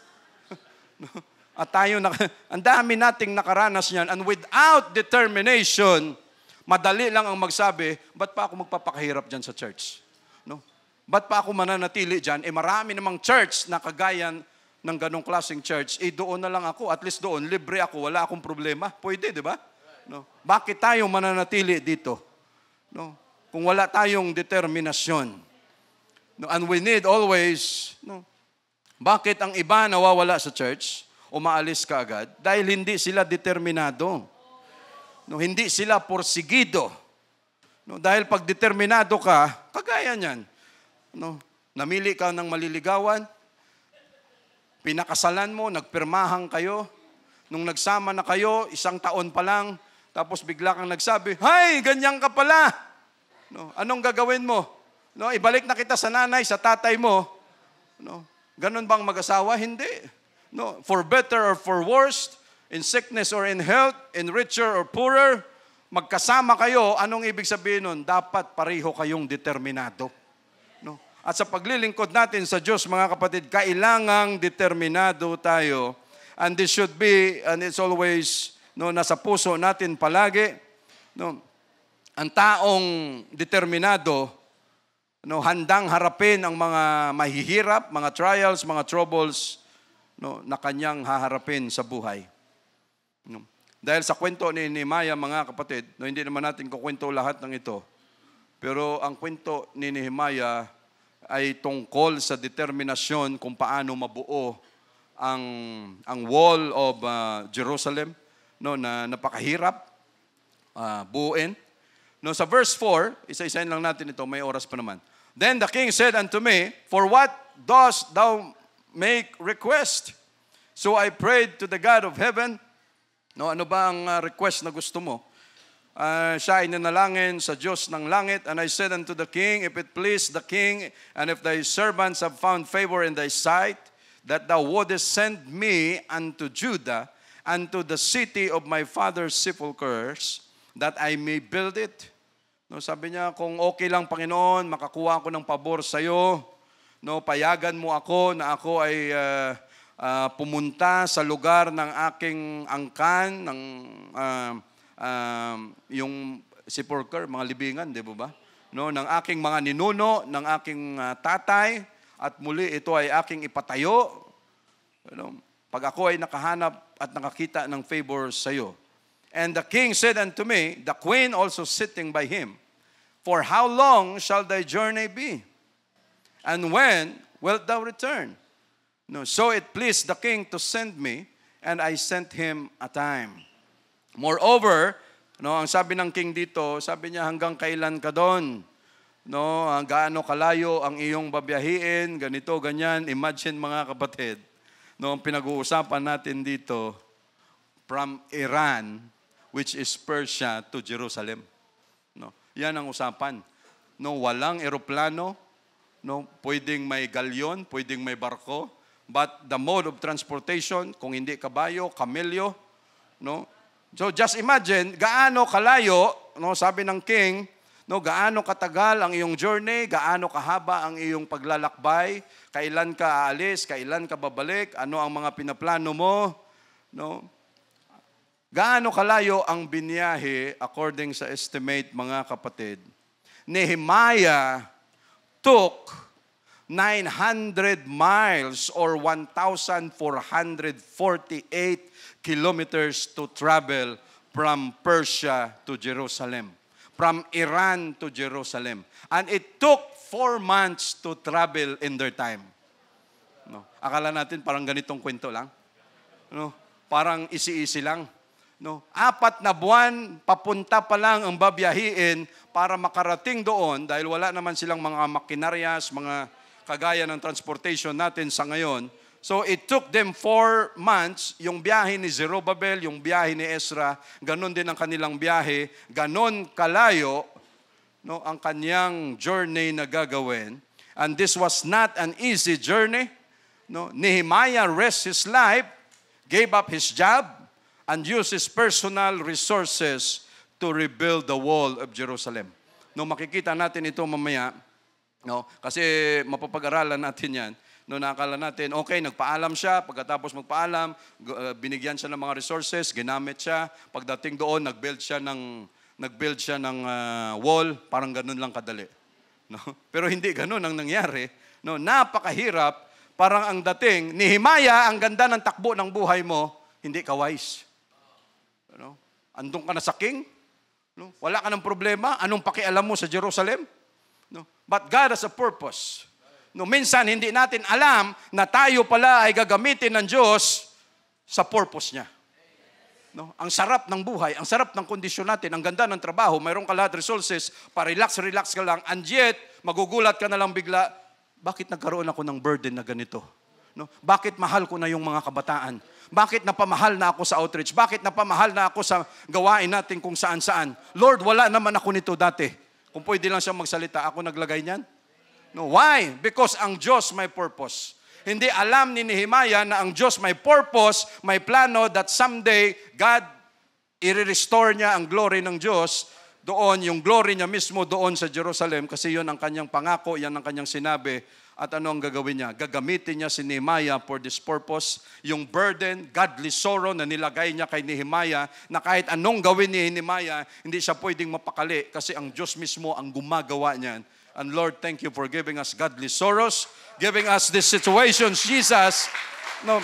At tayo, ang dami nating nakaranas niyan. And without determination, madali lang ang magsabi, ba't pa ako magpapakahirap dyan sa church? Ba't pa ako mananatili dyan? Marami namang church na kagayan ng ganong klaseng church. Doon na lang ako. At least doon, libre ako. Wala akong problema. Pwede, di ba? Bakit tayo mananatili dito? kung wala tayong determinasyon. No, and we need always, no, bakit ang iba nawawala sa church, umaalis ka agad? Dahil hindi sila determinado. No, hindi sila porsigido. No, dahil pag determinado ka, kagaya niyan. No, namili ka ng maliligawan, pinakasalan mo, nagpirmahan kayo, nung nagsama na kayo, 1 taon pa lang, tapos bigla kang nagsabi, "Hay, ganyan ka pala." No, anong gagawin mo? No, ibalik na kita sa nanay, sa tatay mo. No, ganun bang mag-asawa? Hindi. No, for better or for worse, in sickness or in health, in richer or poorer, magkasama kayo, anong ibig sabihin nun? Dapat pareho kayong determinado. No? At sa paglilingkod natin sa Diyos, mga kapatid, kailangang determinado tayo. And this should be, and it's always, no, nasa puso natin palagi. No? Ang taong determinado, no, handang harapin ang mga mahihirap, mga trials, mga troubles, no, na kanyang haharapin sa buhay. No? Dahil sa kwento ni Nehemiah, mga kapatid, no, hindi naman natin kukwento lahat ng ito. Pero ang kwento ni Nehemiah ay tungkol sa determinasyon kung paano mabuo ang wall of Jerusalem, no, na napakahirap buuin. No, sa verse 4, isa-isahin lang natin ito, may oras pa naman. Then the king said unto me, "For what dost thou make request?" So I prayed to the God of heaven. No, ano ba ang request na gusto mo? Siya ay nanalangin sa Diyos ng langit. And I said unto the king, "If it please the king, and if thy servants have found favor in thy sight, that thou wouldest send me unto Judah, unto the city of my father's sepulchres, that I may build it." No, sabi niya, kung okay lang, Panginoon, makakuha ako ng pabor sa iyo, no, payagan mo ako na ako ay pumunta sa lugar ng aking angkan, ng yung sepulcher, mga libingan, di ba? No, ng aking mga ninuno, ng aking tatay, at muli ito ay aking ipatayo. No, pag ako ay nakahanap at nakakita ng favor sa iyo. And the king said unto me, the queen also sitting by him, "For how long shall thy journey be? And when wilt thou return?" No, so it pleased the king to send me, and I sent him a time. Moreover, no, ang sabi ng king dito, sabi niya, hanggang kailan ka doon? No, gaano kalayo ang iyong babiyahiin, ganito, ganyan. Imagine, mga kapatid, no, ang pinag-uusapan natin dito, from Iran, which is Persia, to Jerusalem. No, yan ang usapan. No, walang eroplano, no, pwedeng may galyon, pwedeng may barko, but the mode of transportation, kung hindi kabayo, kamelyo, no. So just imagine, gaano kalayo, no, sabi ng king, no, gaano katagal ang iyong journey, gaano kahaba ang iyong paglalakbay, kailan ka aalis, kailan ka babalik, ano ang mga pinaplano mo, no? Gaano kalayo ang biniyahe according sa estimate, mga kapatid? Nehemiah took 900 miles or 1,448 kilometers to travel from Persia to Jerusalem, from Iran to Jerusalem. And it took 4 months to travel in their time. No? Akala natin parang ganitong kwento lang. No? Parang isi-isi lang. No? 4 na buwan, papunta pa lang ang babiyahiin para makarating doon dahil wala naman silang mga makinaryas, mga kagaya ng transportation natin sa ngayon. So it took them 4 months, yung biyahe ni Zerubbabel, yung biyahe ni Ezra, ganon din ang kanilang biyahe, ganon kalayo, no, ang kanyang journey na gagawin. And this was not an easy journey. No? Nehemiah risked his life, gave up his job, and used his personal resources to rebuild the wall of Jerusalem. No, makikita natin ito mamaya, no, kasi mapapag-aralan natin yan. No, nakakala natin, okay, nagpaalam siya, pagkatapos magpaalam, binigyan siya ng mga resources, ginamit siya, pagdating doon, nag-build siya ng wall, parang ganun lang kadali. No? Pero hindi ganun ang nangyari. No, napakahirap, parang ang dating, Nehemiah, ang ganda ng takbo ng buhay mo, hindi ka wise. No? Andun ka na sa king, No? Wala ka ng problema. Anong pakialam mo sa Jerusalem? No? But God has a purpose. No, minsan hindi natin alam na tayo pala ay gagamitin ng Diyos sa purpose niya. No? Ang sarap ng buhay, ang sarap ng kondisyon natin, ang ganda ng trabaho, mayroon ka lahat resources, relax ka lang, and yet, magugulat ka na lang bigla, bakit nagkaroon ako ng burden na ganito? No? Bakit mahal ko na yung mga kabataan? Bakit napamahal na ako sa outreach? Bakit napamahal na ako sa gawain natin kung saan-saan? Lord, wala naman ako nito dati. Kung pwede lang siya magsalita, ako naglagay niyan? No, why? Because ang Diyos may purpose. Hindi alam ni Nehemiah na ang Diyos may purpose, may plano that someday God i-restore niya ang glory ng Diyos doon, yung glory niya mismo doon sa Jerusalem kasi yun ang kanyang pangako, yan ang kanyang sinabi. At ano ang gagawin niya? Gagamitin niya si Nehemiah for this purpose. Yung burden, godly sorrow na nilagay niya kay Nehemiah na kahit anong gawin ni Nehemiah, hindi siya pwedeng mapakali kasi ang Diyos mismo ang gumagawa niyan. And Lord, thank you for giving us godly sorrows, giving us these situations, Jesus, no,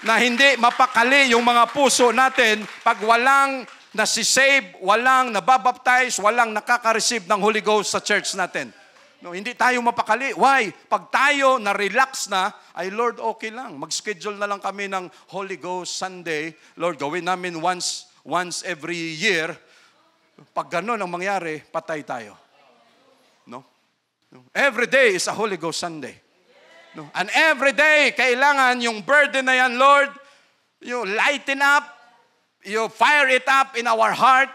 na hindi mapakali yung mga puso natin pag walang nasisave, walang nababaptize, walang nakaka-receive ng Holy Ghost sa church natin. No, hindi tayo mapakali. Why? Pag tayo na-relax na, ay Lord, okay lang. Mag-schedule na lang kami ng Holy Ghost Sunday. Lord, gawin namin once every year. Pag gano'n ang mangyari, patay tayo. No? Every day is a Holy Ghost Sunday. No? And every day, kailangan yung burden na yan, Lord, you lighten up, you fire it up in our heart,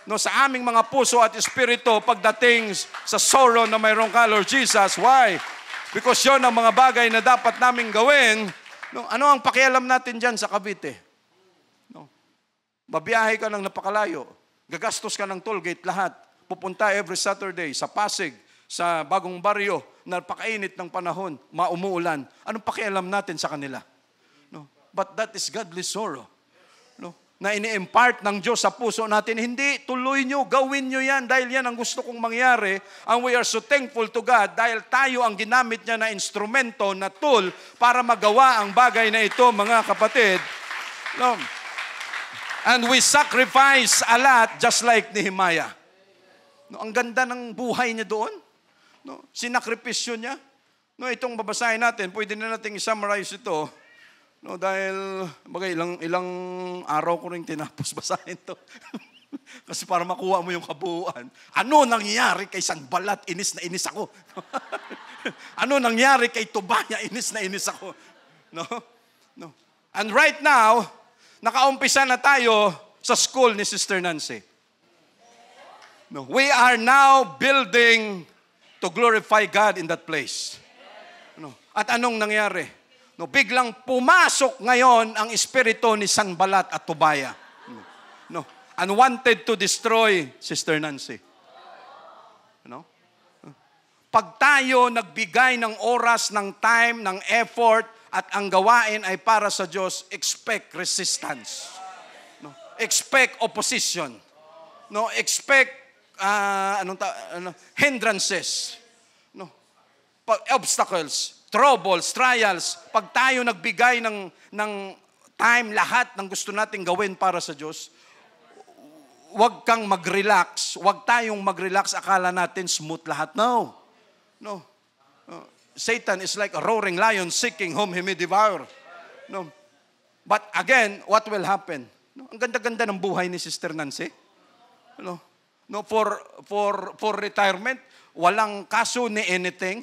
no, sa aming mga puso at espiritu pagdating sa sorrow na mayroon ka, Lord Jesus. Why? Because yun ang mga bagay na dapat naming gawin. No, ano ang pakialam natin dyan sa Cavite? No, babiyahe ka ng napakalayo. Gagastos ka ng toll gate lahat. Pupunta every Saturday sa Pasig, sa bagong baryo, napakainit ng panahon, umuulan. Anong pakialam natin sa kanila? No? But that is godly sorrow. No? Na ini-impart ng Diyos sa puso natin, hindi, tuloy nyo, gawin nyo yan dahil yan ang gusto kong mangyari. And we are so thankful to God dahil tayo ang ginamit niya na instrumento, na tool para magawa ang bagay na ito, mga kapatid. No? And we sacrifice a lot just like Nehemiah. No, ang ganda ng buhay niya doon. No, sinakripisyo niya. No, itong babasahin natin, pwede na nating i-summarize ito. No, dahil ilang araw ko rin tinapos basahin to. Kasi para makuha mo yung kabuuan. Ano nangyari kay Sanballat? Inis na inis ako. Ano nangyari kay Tobaya? Inis na inis ako. No? No. And right now, nakaumpisa na tayo sa school ni Sister Nancy. No, we are now building to glorify God in that place. No. At anong nangyari? No, biglang pumasok ngayon ang espiritu ni Sanballat at Tobaya. No, and wanted to destroy Sister Nancy. No? Pag tayo nagbigay ng oras, ng time, ng effort, at ang gawain ay para sa Diyos, expect resistance. No? Expect opposition. No? Expect hindrances, no? Obstacles, troubles, trials. Pag tayo nagbigay ng time, lahat ng gusto nating gawin para sa Diyos, huwag kang mag-relax. Huwag tayong mag-relax. Akala natin smooth lahat. No. No. Satan is like a roaring lion seeking whom he may devour. No. But again, what will happen? No? Ang ganda-ganda ng buhay ni Sister Nancy. No. No, for retirement, walang kaso ni anything.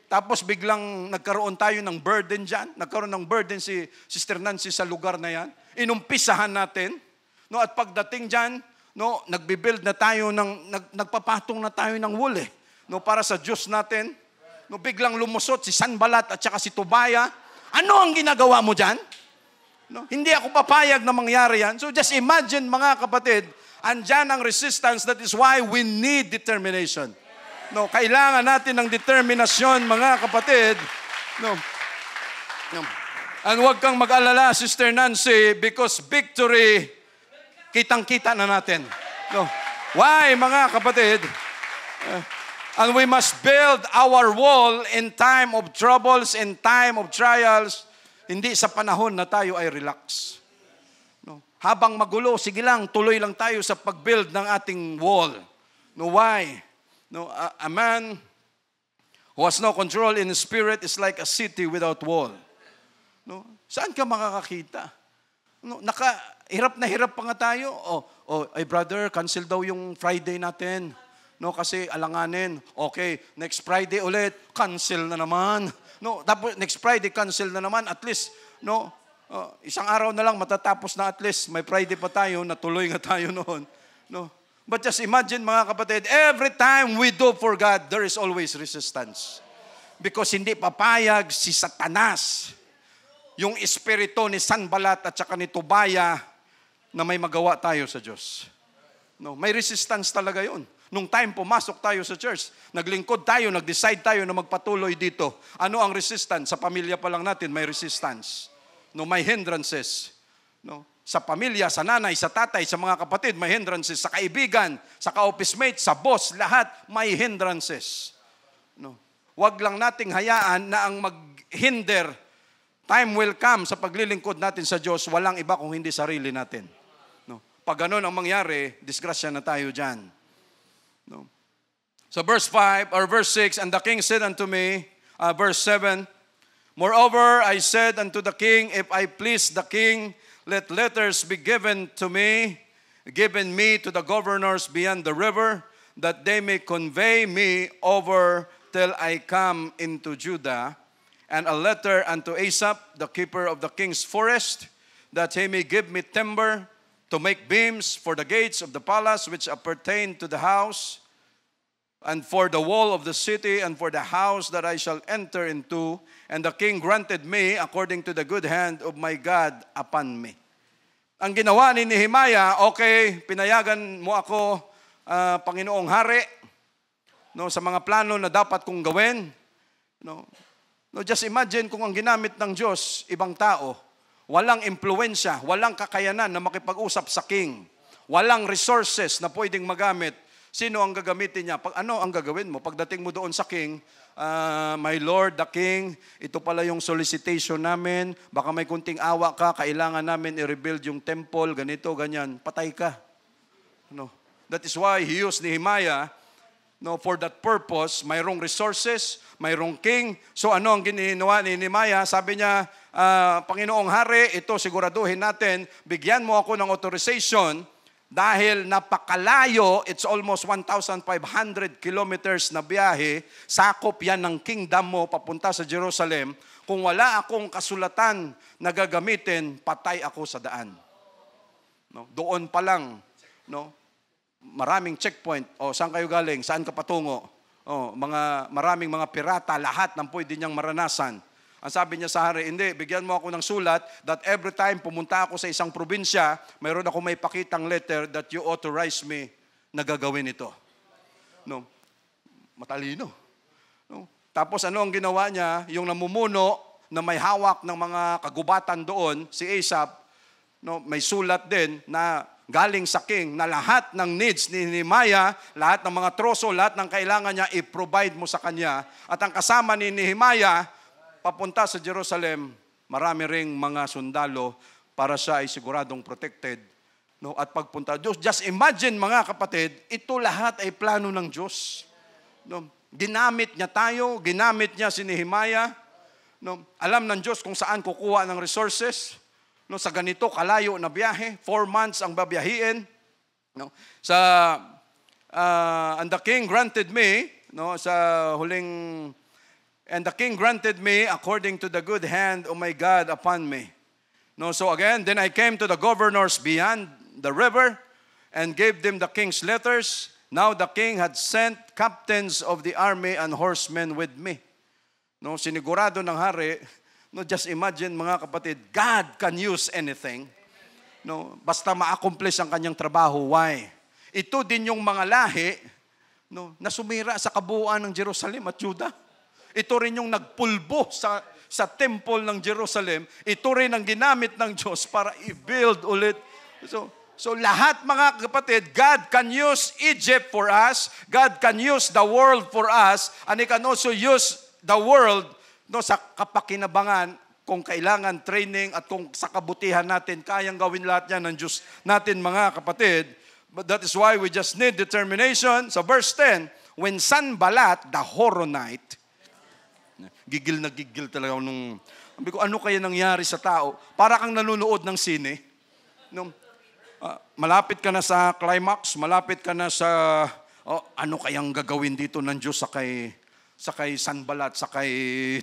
Tapos biglang nagkaroon tayo ng burden dyan. Nagkaroon ng burden si Sister Nancy sa lugar na yan. Inumpisahan natin. No, at pagdating dyan, no, nagbibuild na tayo nagpapatong na tayo ng wool eh. No, para sa Diyos natin. No, biglang lumusot si Sanballat at saka si Tobaya. Ano ang ginagawa mo dyan? No, hindi ako papayag na mangyari yan. So just imagine, mga kapatid, andyan ang resistance. That is why we need determination. No, kailangan natin ng determinasyon, mga kapatid. No. No. And huwag kang mag-alala, Sister Nancy, because victory, kitang-kita na natin. No. Why, mga kapatid? And we must build our wall in time of troubles, in time of trials, hindi sa panahon na tayo ay relax. No. habang magulo, sige lang, tuloy lang tayo sa pag-build ng ating wall. No, why? No, a man who has no control in his spirit is like a city without wall. No, saan ka makakakita? No, hirap na hirap pa nga tayo. Ay brother, cancel daw yung Friday natin. No, kasi alanganin. Okay, next Friday ulit, cancel na naman. No, tapos next Friday cancel na naman. At least, no, isang araw na lang matatapos na, at least may Friday pa tayo, natuloy nga tayo noon. No. But just imagine mga kapatid, every time we do for God, there is always resistance. Because hindi papayag si Satanas, yung espiritu ni Sanballat at saka ni Tobaya, na may magawa tayo sa Diyos. No, may resistance talaga yun. Nung time pumasok tayo sa church, naglingkod tayo, nag-decide tayo na magpatuloy dito. Ano ang resistance? Sa pamilya pa lang natin, may resistance. No, may hindrances. No, sa pamilya, sa nanay, sa tatay, sa mga kapatid, may hindrances. Sa kaibigan, sa ka-office mate, sa boss, lahat may hindrances. No, wag lang nating hayaan na ang maghinder, time will come sa paglilingkod natin sa Diyos, walang iba kung hindi sarili natin. No, pag ganun ang mangyari, disgrasya na tayo dyan. No. So verse 5 or verse 6, and the king said unto me, verse 7, moreover I said unto the king, if I please the king, let letters be given me to the governors beyond the river, that they may convey me over till I come into Judah, and a letter unto Asaph, the keeper of the king's forest, that he may give me timber to make beams for the gates of the palace which appertain to the house, and for the wall of the city, and for the house that I shall enter into. And the king granted me according to the good hand of my God upon me. Ang ginawa ni Nehemiah, okay, pinayagan mo ako, Panginoong Hari, no, sa mga plano na dapat kong gawin. No, just imagine kung ang ginamit ng Diyos, ibang tao, walang impluensya, walang kakayanan na makipag-usap sa king, walang resources na pwedeng magamit. Sino ang gagamitin niya? Ano ang gagawin mo? Pagdating mo doon sa king, my lord, the king, ito pala yung solicitation namin, baka may kunting awa ka, kailangan namin i-rebuild yung temple, ganito, ganyan, patay ka. No. That is why he used Nehemiah, no, for that purpose. Mayroong resources, mayroong king. So ano ang ginawa ni Nehemiah? Sabi niya, Panginoong Hari, ito siguraduhin natin, bigyan mo ako ng authorization dahil napakalayo, it's almost 1,500 kilometers na biyahe, sakop yan ng kingdom mo papunta sa Jerusalem. Kung wala akong kasulatan na gagamitin, patay ako sa daan. No? Doon pa lang, no? Maraming checkpoint. O, saan kayo galing? Saan ka patungo? O, maraming mga pirata, lahat ng pwede niyang maranasan. Ang sabi niya sa hari, hindi, bigyan mo ako ng sulat that every time pumunta ako sa isang probinsya, mayroon ako may pakitang letter that you authorize me na gagawin ito. No? Matalino. No? Tapos ano ang ginawa niya? Yung namumuno na may hawak ng mga kagubatan doon, si Asaph, no, may sulat din na galing sa king na lahat ng needs ni Nehemiah, lahat ng mga troso, lahat ng kailangan niya, i-provide mo sa kanya. At ang kasama ni Nehemiah, papunta sa Jerusalem, marami ring mga sundalo para siya ay siguradong protected. No? At pagpunta, just imagine mga kapatid, ito lahat ay plano ng Diyos. No? Ginamit niya tayo, ginamit niya si Nehemiah. No? Alam ng Diyos kung saan kukuha ng resources. No? Sa ganito, kalayo na biyahe, 4 months ang babiyahiin. No? And the king granted me, no, sa huling... And the king granted me according to the good hand of my God upon me. No, so again, then I came to the governors beyond the river and gave them the king's letters. Now the king had sent captains of the army and horsemen with me. No, sinigurado ng hari, no, just imagine mga kapatid, God can use anything. No, basta ma-accomplish ang kanyang trabaho. Why? Ito din yung mga lahi, no, na sumira sa kabuuan ng Jerusalem at Judah. Ito rin yung nagpulbo sa temple ng Jerusalem. Ito rin ang ginamit ng Diyos para i-build ulit. So lahat mga kapatid, God can use Egypt for us. God can use the world for us. And He can also use the world, no, sa kapakinabangan kung kailangan training at kung sa kabutihan natin, kayang gawin lahat yan ng Diyos natin mga kapatid. But that is why we just need determination. Sa verse 10, when Sanballat, the Horonite, gigil na gigil talaga nung, sabi ko, ano kaya nangyari sa tao? Para kang nanonood ng sine. No, malapit ka na sa climax, malapit ka na sa, ano kayang gagawin dito ng Diyos sa kay Sanballat, sa kay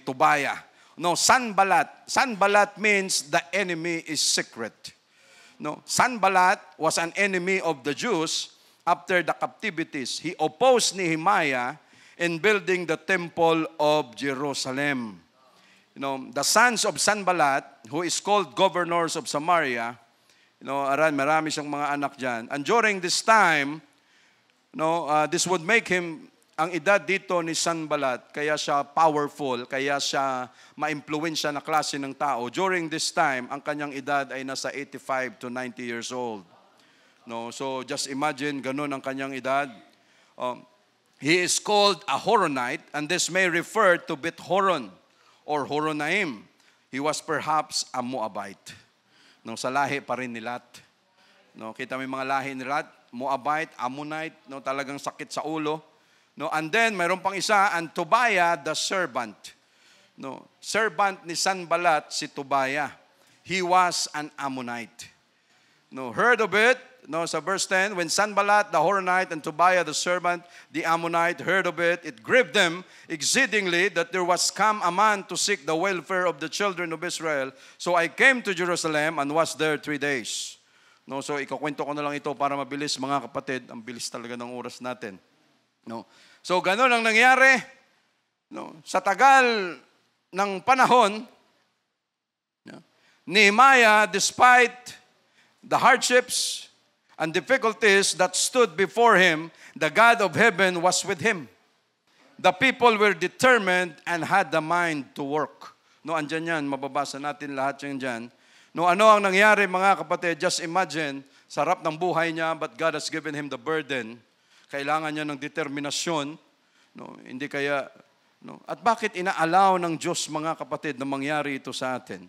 Tobaya. No, Sanballat. Sanballat means the enemy is secret. No, Sanballat was an enemy of the Jews after the captivities. He opposed Nehemiah in building the temple of Jerusalem. You know, the sons of Sanballat, who is called governors of Samaria, you know, marami siyang mga anak dyan. And during this time, no, this would make him, ang edad dito ni Sanballat, kaya siya powerful, kaya siya ma-impluwensya na klase ng tao. During this time, ang kanyang edad ay nasa 85 to 90 years old. No, so just imagine, ganun ang kanyang edad. He is called a Horonite, and this may refer to Beth-horon or Horonaim. He was perhaps a Moabite. No, sa lahi pa rin ni Lot. No, kita mo yung mga lahi ni Lot, Moabite, Ammonite, no, talagang sakit sa ulo. No, and then mayroon pang isa, and Tobiah the servant. No, servant ni Sanballat si Tobiah. He was an Ammonite. No, heard of it? No, sa verse 10, when Sanballat the Horonite and Tobiah the servant, the Ammonite, heard of it, it grieved them exceedingly that there was come a man to seek the welfare of the children of Israel. So I came to Jerusalem and was there 3 days. No, so ikukwento ko na lang ito para mabilis mga kapatid. Ang bilis talaga ng oras natin. No. So ganun ang nangyari. No, sa tagal ng panahon, Nehemiah, despite the hardships and difficulties that stood before him, the God of heaven was with him. The people were determined and had the mind to work. No, andyan yan, mababasa natin lahat yan dyan. No, ano ang nangyari mga kapatid? Just imagine, sarap ng buhay niya, but God has given him the burden. Kailangan niya ng determinasyon. No, hindi kaya, no. At bakit ina-allow ng Diyos mga kapatid na mangyari ito sa atin?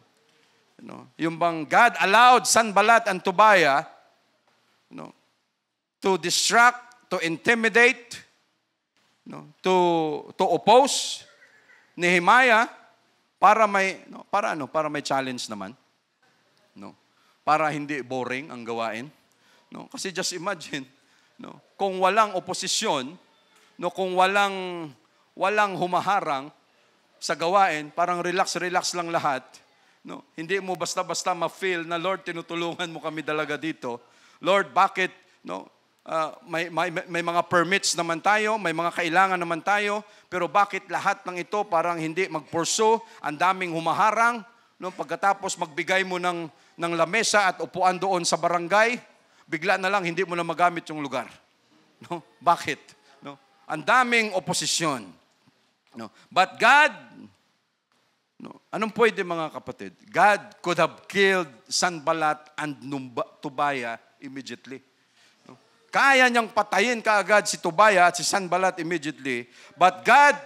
No, yung bang God allowed Sanballat and Tobiah, no, to distract, to intimidate, no, to oppose Nehemiah para may para may challenge naman, no, para hindi boring ang gawain, no, kasi just imagine, no, kung walang oposisyon, no, kung walang humaharang sa gawain, parang relax lang lahat, no, hindi mo basta-basta ma-feel na Lord, tinutulungan mo kami talaga dito. Lord, bakit, no, may mga permits naman tayo, may mga kailangan naman tayo, pero bakit lahat ng ito parang hindi mag-pursue, ang daming humaharang, no, pagkatapos magbigay mo ng lamesa at upuan doon sa barangay, bigla na lang hindi mo na magamit yung lugar. No? Bakit? No? Ang daming oposisyon. No? But God, no, anong pwede mga kapatid? God could have killed Sanballat and Tobiah immediately. No? Kaya niyang patayin kaagad si Tobiah at si Sanballat immediately. But God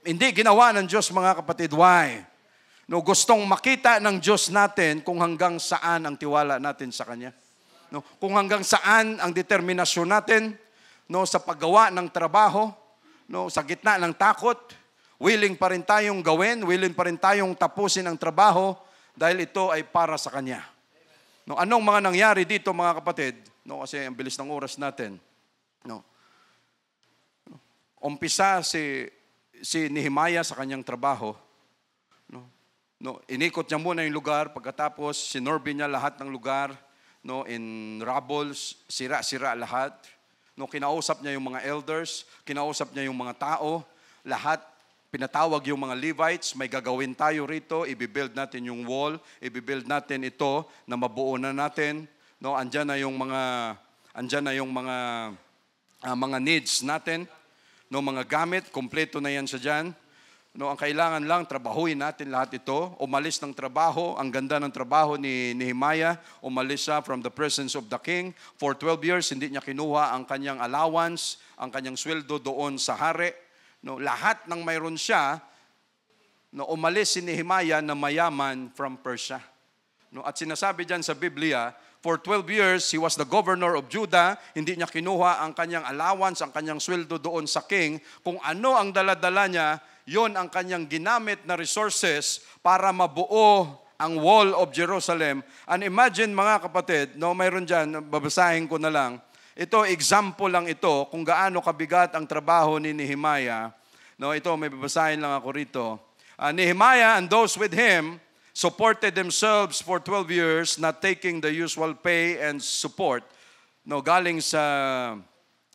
hindi ginawa ng Diyos mga kapatid. Why? No, gustong makita ng Diyos natin kung hanggang saan ang tiwala natin sa Kanya. No, kung hanggang saan ang determinasyon natin, no, sa paggawa ng trabaho, no, sa gitna ng takot, willing pa rin tayong gawin, willing pa rin tayong tapusin ang trabaho dahil ito ay para sa Kanya. No, anong mga nangyari dito mga kapatid? No, kasi ang bilis ng oras natin. No. Umpisa si Nehemiah sa kanyang trabaho. No, inikot niya muna yung lugar, pagkatapos sinorbi niya lahat ng lugar, no, in rubble, sira-sira lahat. No, kinausap niya yung mga elders, kinausap niya yung mga tao, lahat pinatawag yung mga Levites, may gagawin tayo rito, i-build natin yung wall, i-build natin ito na mabuo na natin. No, andyan na yung mga needs natin, no, mga gamit, kompleto na yan sa diyan. No, ang kailangan lang, trabahuin natin lahat ito. Umalis ng trabaho, ang ganda ng trabaho ni Nehemiah, umalis siya from the presence of the king. For 12 years, hindi niya kinuha ang kanyang allowance, ang kanyang sweldo doon sa hari. No, lahat ng mayroon siya, no, umalis si Nehemiah na mayaman from Persia. No, at sinasabi diyan sa Biblia, for 12 years, he was the governor of Judah. Hindi niya kinuha ang kanyang allowance, ang kanyang sweldo doon sa king. Kung ano ang dala-dala niya, yon ang kanyang ginamit na resources para mabuo ang wall of Jerusalem. And imagine mga kapatid, no, mayroon diyan, babasahin ko na lang. Ito, example lang ito kung gaano kabigat ang trabaho ni Nehemiah. No, ito, may babasahin lang ako rito. Nehemiah and those with him supported themselves for 12 years, not taking the usual pay and support. No, galing sa,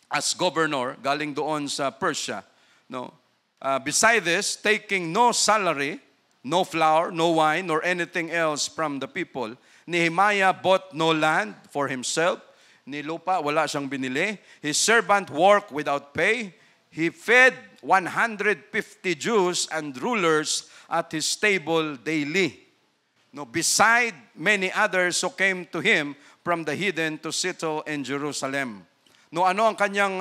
as governor, galing doon sa Persia. No, beside this, taking no salary, no flour, no wine, nor anything else from the people. Nehemiah bought no land for himself. Ni lupa, wala siyang binili. His servant worked without pay. He fed 150 Jews and rulers at his table daily. No, beside many others who came to him from the heathen to settle in Jerusalem. No, ano ang kanyang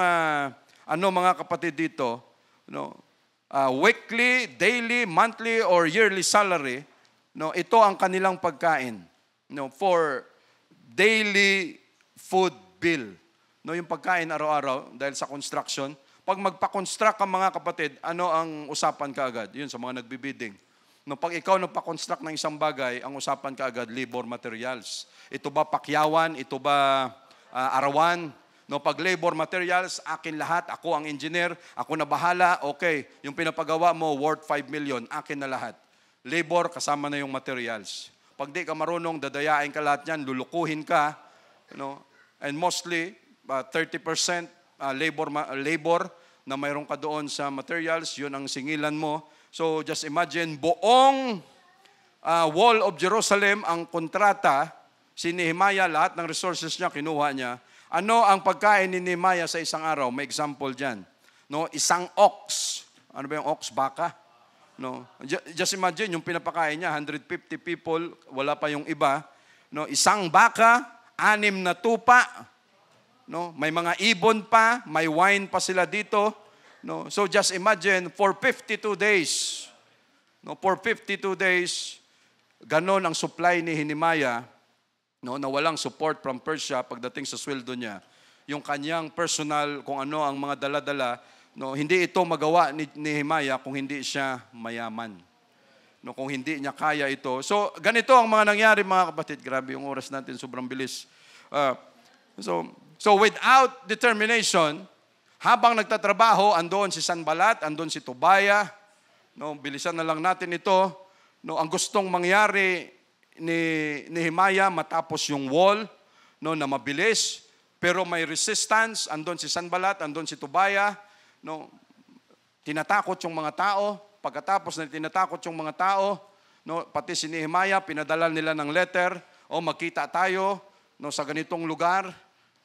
mga kapatid dito? No, weekly, daily, monthly, or yearly salary. No, ito ang kanilang pagkain. No, for daily food bill. No, yung pagkain araw-araw dahil sa construction. Pag magpa-construct ang mga kapatid, ano ang usapan kaagad? Yun sa mga nagbibidding. No, pag ikaw nagpa-construct ng isang bagay, ang usapan kaagad, labor materials. Ito ba pakyawan? Ito ba arawan? No, pag labor materials, akin lahat. Ako ang engineer. Ako na bahala. Okay, yung pinapagawa mo, worth 5 million. Akin na lahat. Labor, kasama na yung materials. Pag di ka marunong, dadayain ka lahat yan, lulukuhin ka. No? And mostly, 30% labor na mayroon ka doon sa materials, yun ang singilan mo. So just imagine, buong wall of Jerusalem ang kontrata, si Nehemiah, lahat ng resources niya, kinuha niya. Ano ang pagkain ni Nehemiah sa isang araw? May example dyan. No, isang ox. Ano ba yung ox? Baka. No, just imagine, yung pinapakain niya, 150 people, wala pa yung iba. No, isang baka, 6 na tupa. No, may mga ibon pa, may wine pa sila dito. No, so just imagine, for 52 days, no, for 52 days, ganon ang supply ni Nehemiah, no, na walang support from Persia pagdating sa sweldo niya. Yung kanyang personal, kung ano ang mga dala-dala, no, hindi ito magawa ni Nehemiah kung hindi siya mayaman. No, kung hindi niya kaya ito. So, ganito ang mga nangyari, mga kapatid. Grabe yung oras natin, sobrang bilis. So without determination, habang nagtatrabaho, andoon si Sanballat, andoon si Tobiah. No, bilisan na lang natin ito. No, ang gustong mangyari ni Nehemiah matapos yung wall, no, na mabilis, pero may resistance, andon si Sanballat, andon si Tobiah, no, tinatakot yung mga tao. Pagkatapos na tinatakot yung mga tao, no, pati si Nehemiah, pinadala nila ng letter, magkita tayo, no, sa ganitong lugar,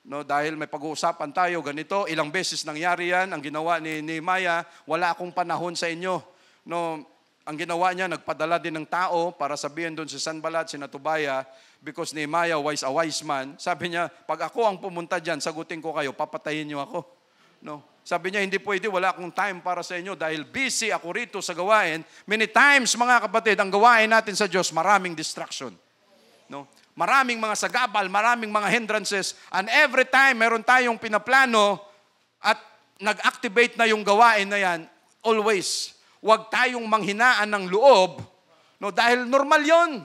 no, dahil may pag-uusapan tayo ganito. Ilang beses nangyari yan. Ang ginawa ni Nehemiah, wala akong panahon sa inyo. No, ang ginawa niya, nagpadala din ng tao para sabihin doon si Sanballat, si Tobiah, because Nehemiah was a wise man. Sabi niya, pag ako ang pumunta dyan, sagutin ko kayo, papatayin niyo ako. No. Sabi niya, hindi pwede, wala akong time para sa inyo dahil busy ako rito sa gawain. Many times, mga kapatid, ang gawain natin sa Diyos, maraming distraction. No. Maraming mga sagabal, maraming mga hindrances, and every time meron tayong pinaplano at nag-activate na yung gawain na yan, always, huwag tayong manghinaan ng loob, no, dahil normal yon.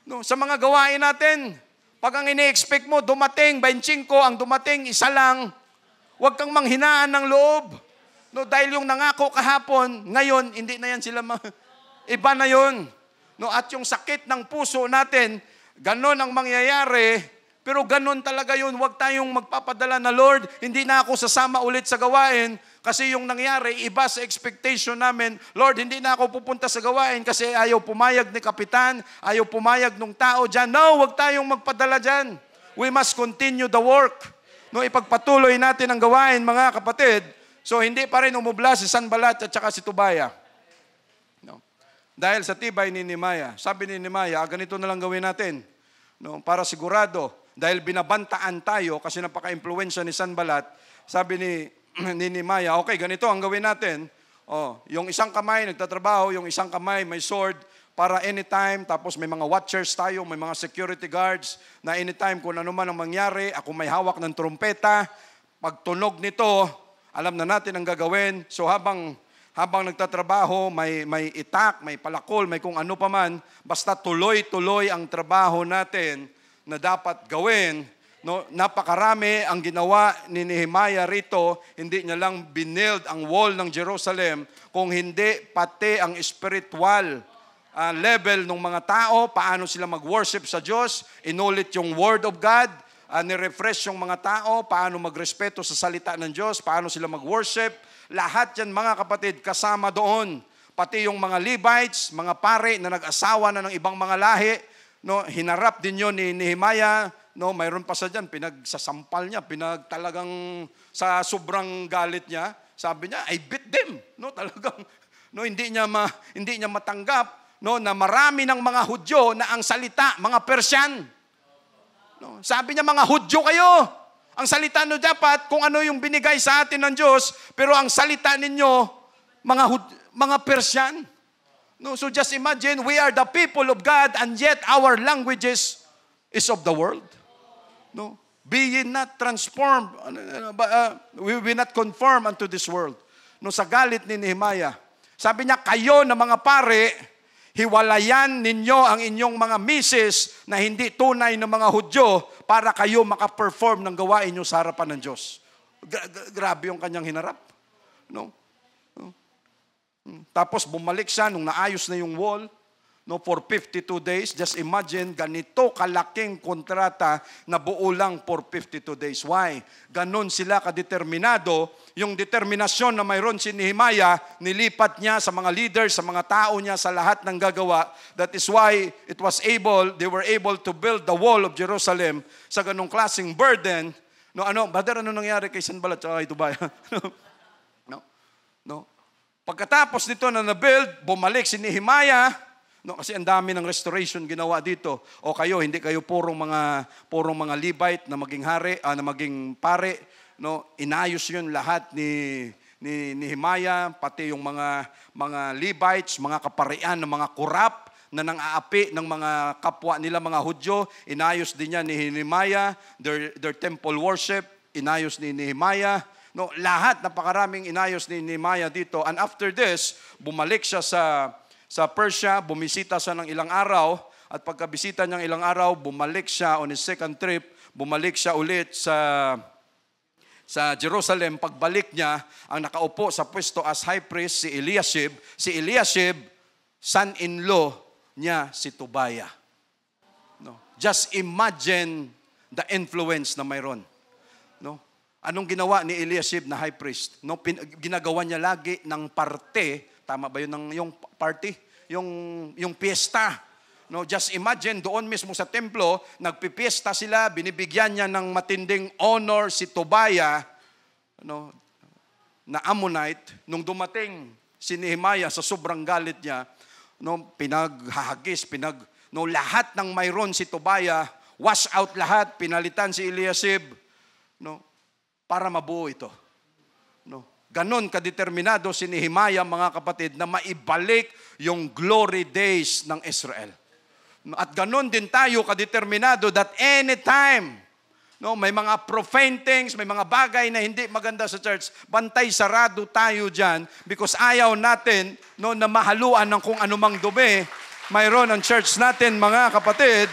No, sa mga gawain natin, pag ang ini-expect mo, dumating, 25 ang dumating, isa lang, huwag kang manghinaan ng loob. No, dahil yung nangako kahapon, ngayon, hindi na yan sila, iba na yon. No, at yung sakit ng puso natin, ganon ang mangyayari, pero ganon talaga yun. Huwag tayong magpapadala na, Lord, hindi na ako sasama ulit sa gawain kasi yung nangyari, iba sa expectation namin. Lord, hindi na ako pupunta sa gawain kasi ayaw pumayag ni kapitan, ayaw pumayag ng tao dyan. No, huwag tayong magpadala dyan. We must continue the work. No, ipagpatuloy natin ang gawain, mga kapatid. So, hindi pa rin umubla si Sanballat at saka si Tobiah. Dahil sa tibay ni Nehemiah, sabi ni Nehemiah, ganito na lang gawin natin. No, para sigurado, dahil binabantaan tayo kasi napaka-impluwensya ni Sanballat, sabi ni Nehemiah, okay, ganito ang gawin natin. Oh, yung isang kamay nagtatrabaho, yung isang kamay may sword para anytime, tapos may mga watchers tayo, may mga security guards na anytime kung ano man ang mangyari, ako may hawak ng trumpeta, pag tunog nito, alam na natin ang gagawin. So habang nagtatrabaho, may itak, may palakol, may kung ano pa man, basta tuloy-tuloy ang trabaho natin na dapat gawin. No, napakarami ang ginawa ni Nehemiah rito, hindi niya lang binild ang wall ng Jerusalem, kung hindi pati ang spiritual level ng mga tao, paano sila mag-worship sa Diyos, inulit yung Word of God, nirefresh yung mga tao, paano magrespeto sa salita ng Diyos, paano sila mag-worship, lahat yan mga kapatid kasama doon. Pati yung mga Levites, mga pare na nag-asawa na ng ibang mga lahi, no, hinarap din yun ni Nehemiah. No, mayroon pa sa diyan, pinagsasampal niya, talagang sa sobrang galit niya, sabi niya, I beat them. No, talagang hindi niya matanggap na marami ng mga Hudyo na ang salita mga Persian. No, sabi niya, mga Hudyo kayo. Ang salita no dapat kung ano yung binigay sa atin ng Diyos, pero ang salita ninyo mga Persian. No, so just imagine, we are the people of God and yet our languages is of the world. No, be ye not transformed, we will not conform unto this world. No, sa galit ni Nehemiah, sabi niya, kayo na mga pare, hiwalayan ninyo ang inyong mga misis na hindi tunay na mga Hudyo para kayo makaperform ng gawain nyo sa harapan ng Diyos. Grabe yung kanyang hinarap. No? Tapos bumalik siya nung naayos na yung wall. No, for 52 days, just imagine, ganito kalaking kontrata na buo lang for 52 days. Why? Ganon sila kadeterminado. Yung determinasyon na mayroon si Nehemiah, nilipat niya sa mga leaders, sa mga tao niya, sa lahat ng gagawa. That is why they were able to build the wall of Jerusalem sa ganong klaseng burden. No, brother, ano nangyari kay Sanballat at kay Tobiah? No. Pagkatapos nito na na-build, bumalik si Nehemiah. No, kasi ang dami ng restoration ginawa dito. O kayo, hindi kayo purong mga Levite na maging hari, na maging pare. No, inayos 'yun lahat ni Nehemiah, pati yung mga Levites, mga kaparian ng mga kurap na nang-aapi ng mga kapwa nila mga Hudyo, inayos din niya ni Nehemiah, their temple worship, inayos ni Nehemiah. No, lahat napakaraming inayos ni Nehemiah dito. And after this, bumalik siya sa Persia, bumisita siya ng ilang araw, at pagkabisita niyang ilang araw, bumalik siya on his second trip, bumalik siya ulit sa Jerusalem. Pagbalik niya, ang nakaupo sa pwesto as high priest, si Eliashib, son-in-law niya si Tobiah. No? Just imagine the influence na mayroon. No? Anong ginawa ni Eliashib na high priest? No? Ginagawa niya lagi ng parte. Tama ba yun yung party? Yung piyesta. No, just imagine, doon mismo sa templo, nagpipiesta sila, binibigyan niya ng matinding honor si Tobiah, no, na Ammonite. Nung dumating si Nehemiah sa sobrang galit niya, no, pinaghahagis, lahat ng mayroon si Tobiah, wash out lahat, pinalitan si Eliashib, no, para mabuo ito. No. Ganon kadeterminado si Nehemiah, mga kapatid, na maibalik yung glory days ng Israel. At ganon din tayo kadeterminado that anytime, no, may mga profane things, may mga bagay na hindi maganda sa church, bantay sarado tayo dyan because ayaw natin, no, na mahaluan ng kung anumang dumi mayroon ang church natin, mga kapatid.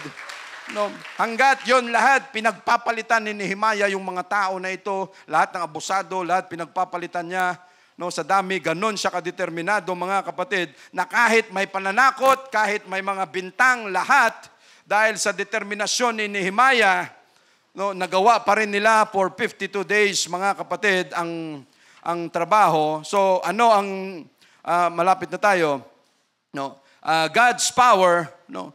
No, hanggat yon lahat, pinagpapalitan ni Nehemiah yung mga tao na ito, lahat ng abusado, lahat pinagpapalitan niya. No, sa dami, ganon siya kadeterminado, mga kapatid, na kahit may pananakot, kahit may mga bintang, lahat, dahil sa determinasyon ni Nehemiah, no, nagawa pa rin nila for 52 days, mga kapatid, ang trabaho. So, malapit na tayo, no, God's power, no,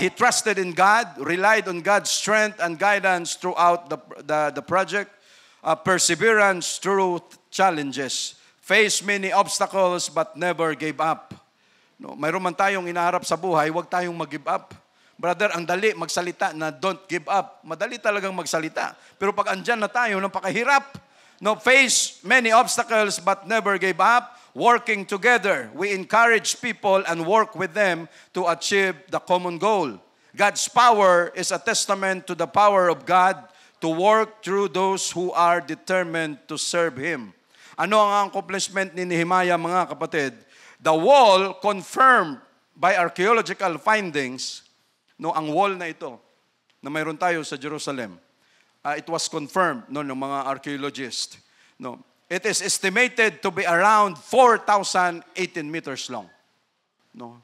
he trusted in God, relied on God's strength and guidance throughout the project. Perseverance through challenges. Faced many obstacles but never gave up. No, mayroon man tayong inaharap sa buhay, huwag tayong mag-give up. Brother, ang dali magsalita na don't give up. Madali talagang magsalita. Pero pag andyan na tayo, napakahirap. No, face many obstacles but never gave up. working together. We encourage people and work with them to achieve the common goal. God's power is a testament to the power of God to work through those who are determined to serve Him. Ano ang accomplishment ni Nehemiah, mga kapatid? The wall confirmed by archaeological findings, ang wall na ito, na mayroon tayo sa Jerusalem, it was confirmed ng mga archaeologists. It is estimated to be around 4,018 meters long.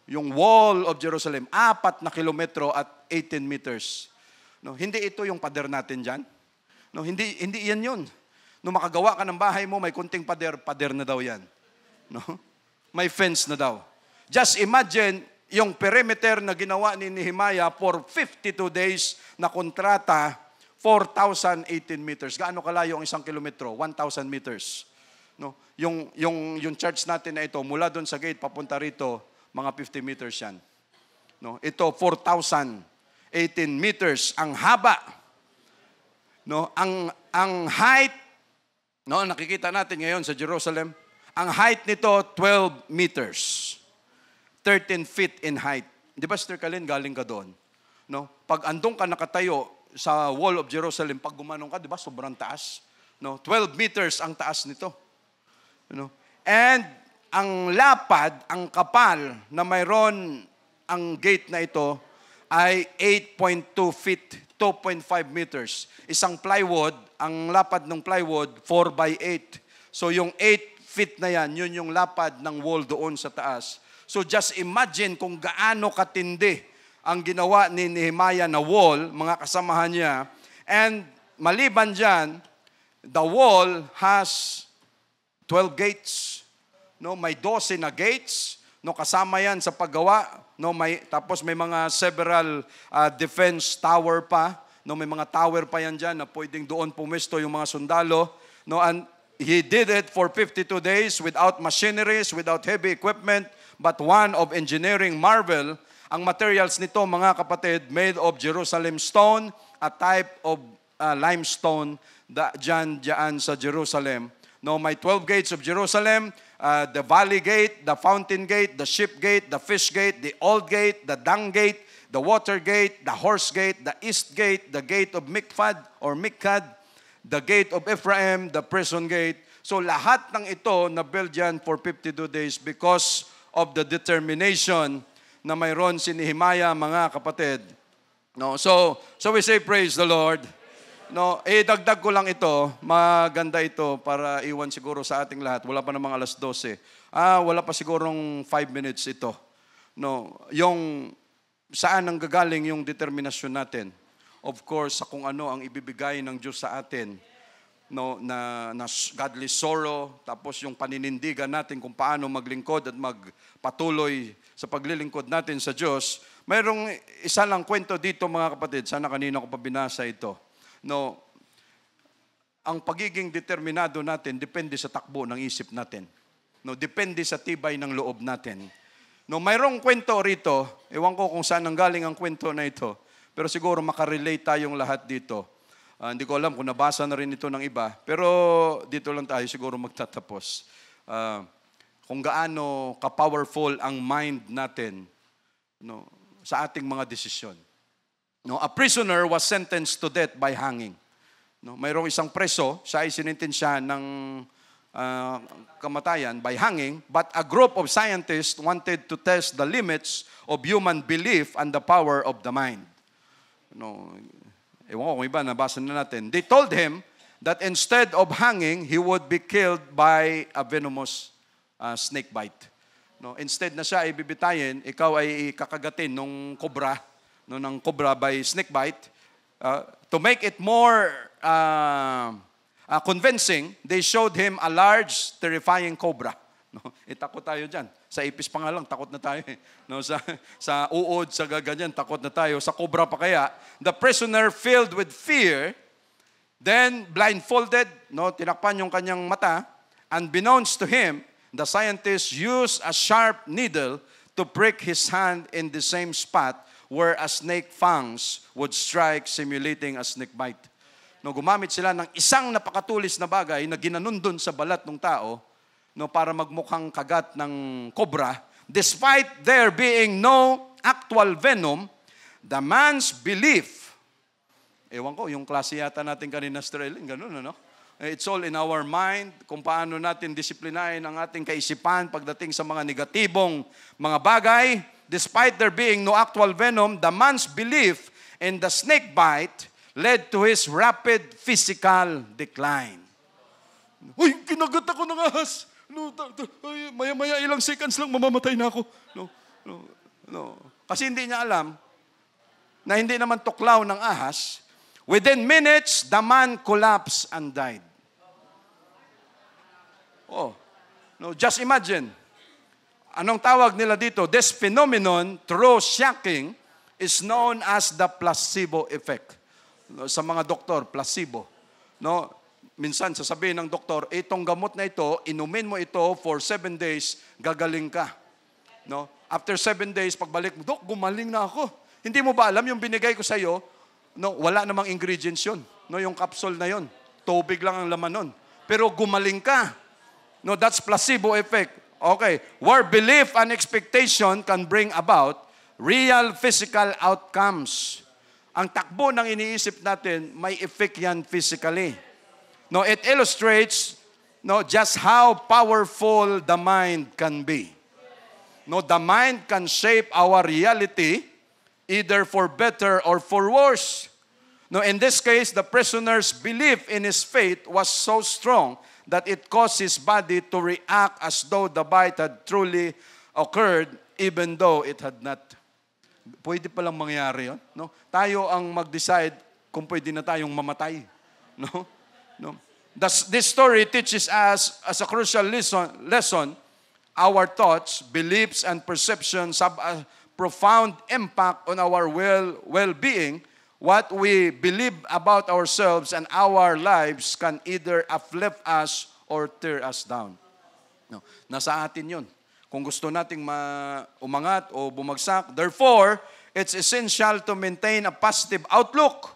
Yung wall of Jerusalem, 4 na kilometro at 18 meters. Hindi ito yung pader natin dyan. Hindi yan yun. Makagawa ka ng bahay mo, may kunting pader na daw yan. May fence na daw. Just imagine yung perimeter na ginawa ni Nehemiah for 52 days na kontrata, 4,018 meters. Gaano kalayo ang 1 kilometro? 1,000 meters. Yung church natin na ito, mula doon sa gate papunta rito, mga 50 meters yan. Ito, 4,018 meters. Ang haba. Ang height, nakikita natin ngayon sa Jerusalem, ang height nito, 12 meters. 13 feet in height. Di ba, Sister Kalin, galing ka doon? Pag andong ka nakatayo sa wall of Jerusalem, pag gumanong ka, di ba, sobrang taas. 12 meters ang taas nito. And ang lapad, ang kapal na mayroon ang gate na ito ay 8.2 feet, 2.5 meters. Isang plywood, ang lapad ng plywood, 4 by 8. So yung 8 feet na yan, yun yung lapad ng wall doon sa taas. So just imagine kung gaano katindi ang ginawa ni Nehemiah na wall, mga kasamahan niya. And maliban dyan, the wall has 12 gates. May 12 na gates. Kasama yan sa paggawa. Tapos may mga several defense tower pa. May mga tower pa yan dyan na pwedeng doon pumesto yung mga sundalo. And he did it for 52 days without machineries, without heavy equipment, but one of engineering marvel. Ang materials nito, mga kapatid, made of Jerusalem stone, a type of limestone dyan sa Jerusalem. May 12 gates of Jerusalem, the valley gate, the fountain gate, the ship gate, the fish gate, the old gate, the dung gate, the water gate, the horse gate, the east gate, the gate of Mikfad or Mikkad, the gate of Ephraim, the prison gate. So lahat ng ito na-build yan for 52 days because of the determination na mayroon si Nehemiah, mga kapatid. So we say praise the Lord. Dagdag ko lang ito, maganda ito para iwan siguro sa ating lahat. Wala pa namang 12:00. Wala pa sigurong 5 minutes ito. Yung saan ang gagaling yung determinasyon natin? Of course, sa kung ano ang ibibigay ng Diyos sa atin. Na godly sorrow, tapos yung paninindigan natin kung paano maglingkod at magpatuloy sa paglilingkod natin sa Diyos. Mayroong isa lang kwento dito, mga kapatid. Sana kanina ko pa binasa ito. Ang pagiging determinado natin depende sa takbo ng isip natin. Depende sa tibay ng loob natin. Mayroong kwento rito, ewan ko kung saan nanggaling ang kwento na ito, pero siguro makarelate tayong lahat dito. Hindi ko alam kung nabasa na rin ito ng iba, pero dito lang tayo siguro magtatapos. Kung gaano ka-powerful ang mind natin sa ating mga desisyon. A prisoner was sentenced to death by hanging. Mayroong isang preso, siya ay sinintensya ng kamatayan by hanging, but a group of scientists wanted to test the limits of human belief and the power of the mind. Ewan ko kung iba, nabasa na natin. They told him that instead of hanging, he would be killed by a venomous snake bite. Instead na siya ay bibitayin, ikaw ay kakagatin ng cobra by snake bite. To make it more convincing, they showed him a large, terrifying cobra. Takot tayo dyan. Sa ipis pa nga lang, takot na tayo. Sa uod, sa gaganyan, takot na tayo. Sa cobra pa kaya. The prisoner filled with fear, then blindfolded, tinakpan yung kanyang mata, unbeknownst to him, the scientist used a sharp needle to prick his hand in the same spot where a snake fangs would strike, simulating a snake bite. Gumamit sila ng isang napakatulis na bagay na ginanon dun sa balat ng tao no, para magmukhang kagat ng kobra, despite there being no actual venom, the man's belief, ewan ko, yung klase yata natin kanina, Sterling, ganun, ano? It's all in our mind, kung paano natin disiplinahin ang ating kaisipan pagdating sa mga negatibong mga bagay. Despite there being no actual venom, the man's belief in the snake bite led to his rapid physical decline. Uy, kinagat ako ng ahas. No, maya-maya ilang seconds lang, mamamatay na ako. No. Kasi hindi niya alam na hindi naman tuklaw ng ahas. Within minutes, the man collapsed and died. Oh, no, just imagine. Anong tawag nila dito? This phenomenon, through shocking, is known as the placebo effect. No, sa mga doktor, placebo. No, minsan sasabihin ng doktor, itong gamot na ito, inumin mo ito for 7 days, gagaling ka. No? After 7 days, pagbalik mo, Dok, gumaling na ako. Hindi mo ba alam yung binigay ko sa iyo? No, wala namang ingredients yun. No, yung capsule na yun. Tubig lang ang laman nun. Pero gumaling ka. No, that's placebo effect. Okay, where belief and expectation can bring about real physical outcomes. Ang takbo ng iniisip natin, may effect yan physically. No, it illustrates just how powerful the mind can be. No, the mind can shape our reality either for better or for worse. No, in this case, the prisoner's belief in his faith was so strong that it caused his body to react as though the bite had truly occurred, even though it had not. Pwede palang mangyari yun. No? Tayo ang mag-decide kung pwede na tayong mamatay. No? This story teaches us as a crucial lesson, our thoughts, beliefs, and perceptions have a profound impact on our well-being. What we believe about ourselves and our lives can either uplift us or tear us down. No, nasa atin yun. Kung gusto nating umangat o bumagsak. Therefore, it's essential to maintain a positive outlook.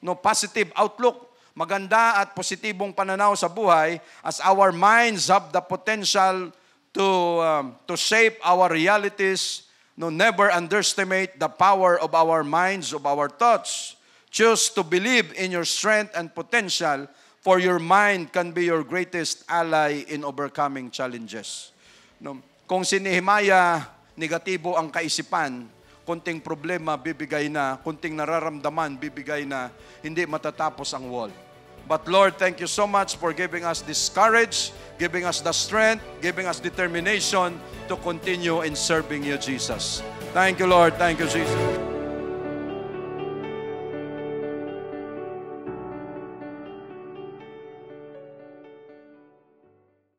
No, positive outlook. Maganda at positibong pananaw sa buhay as our minds have the potential to shape our realities. No, never underestimate the power of our minds, of our thoughts. Choose to believe in your strength and potential, for your mind can be your greatest ally in overcoming challenges. No, kung si Nehemiah, negatibo ang kaisipan, kunting problema bibigay na, kunting nararamdaman bibigay na, hindi matatapos ang wall. But Lord, thank you so much for giving us this courage, giving us the strength, giving us determination to continue in serving you, Jesus. Thank you, Lord. Thank you, Jesus.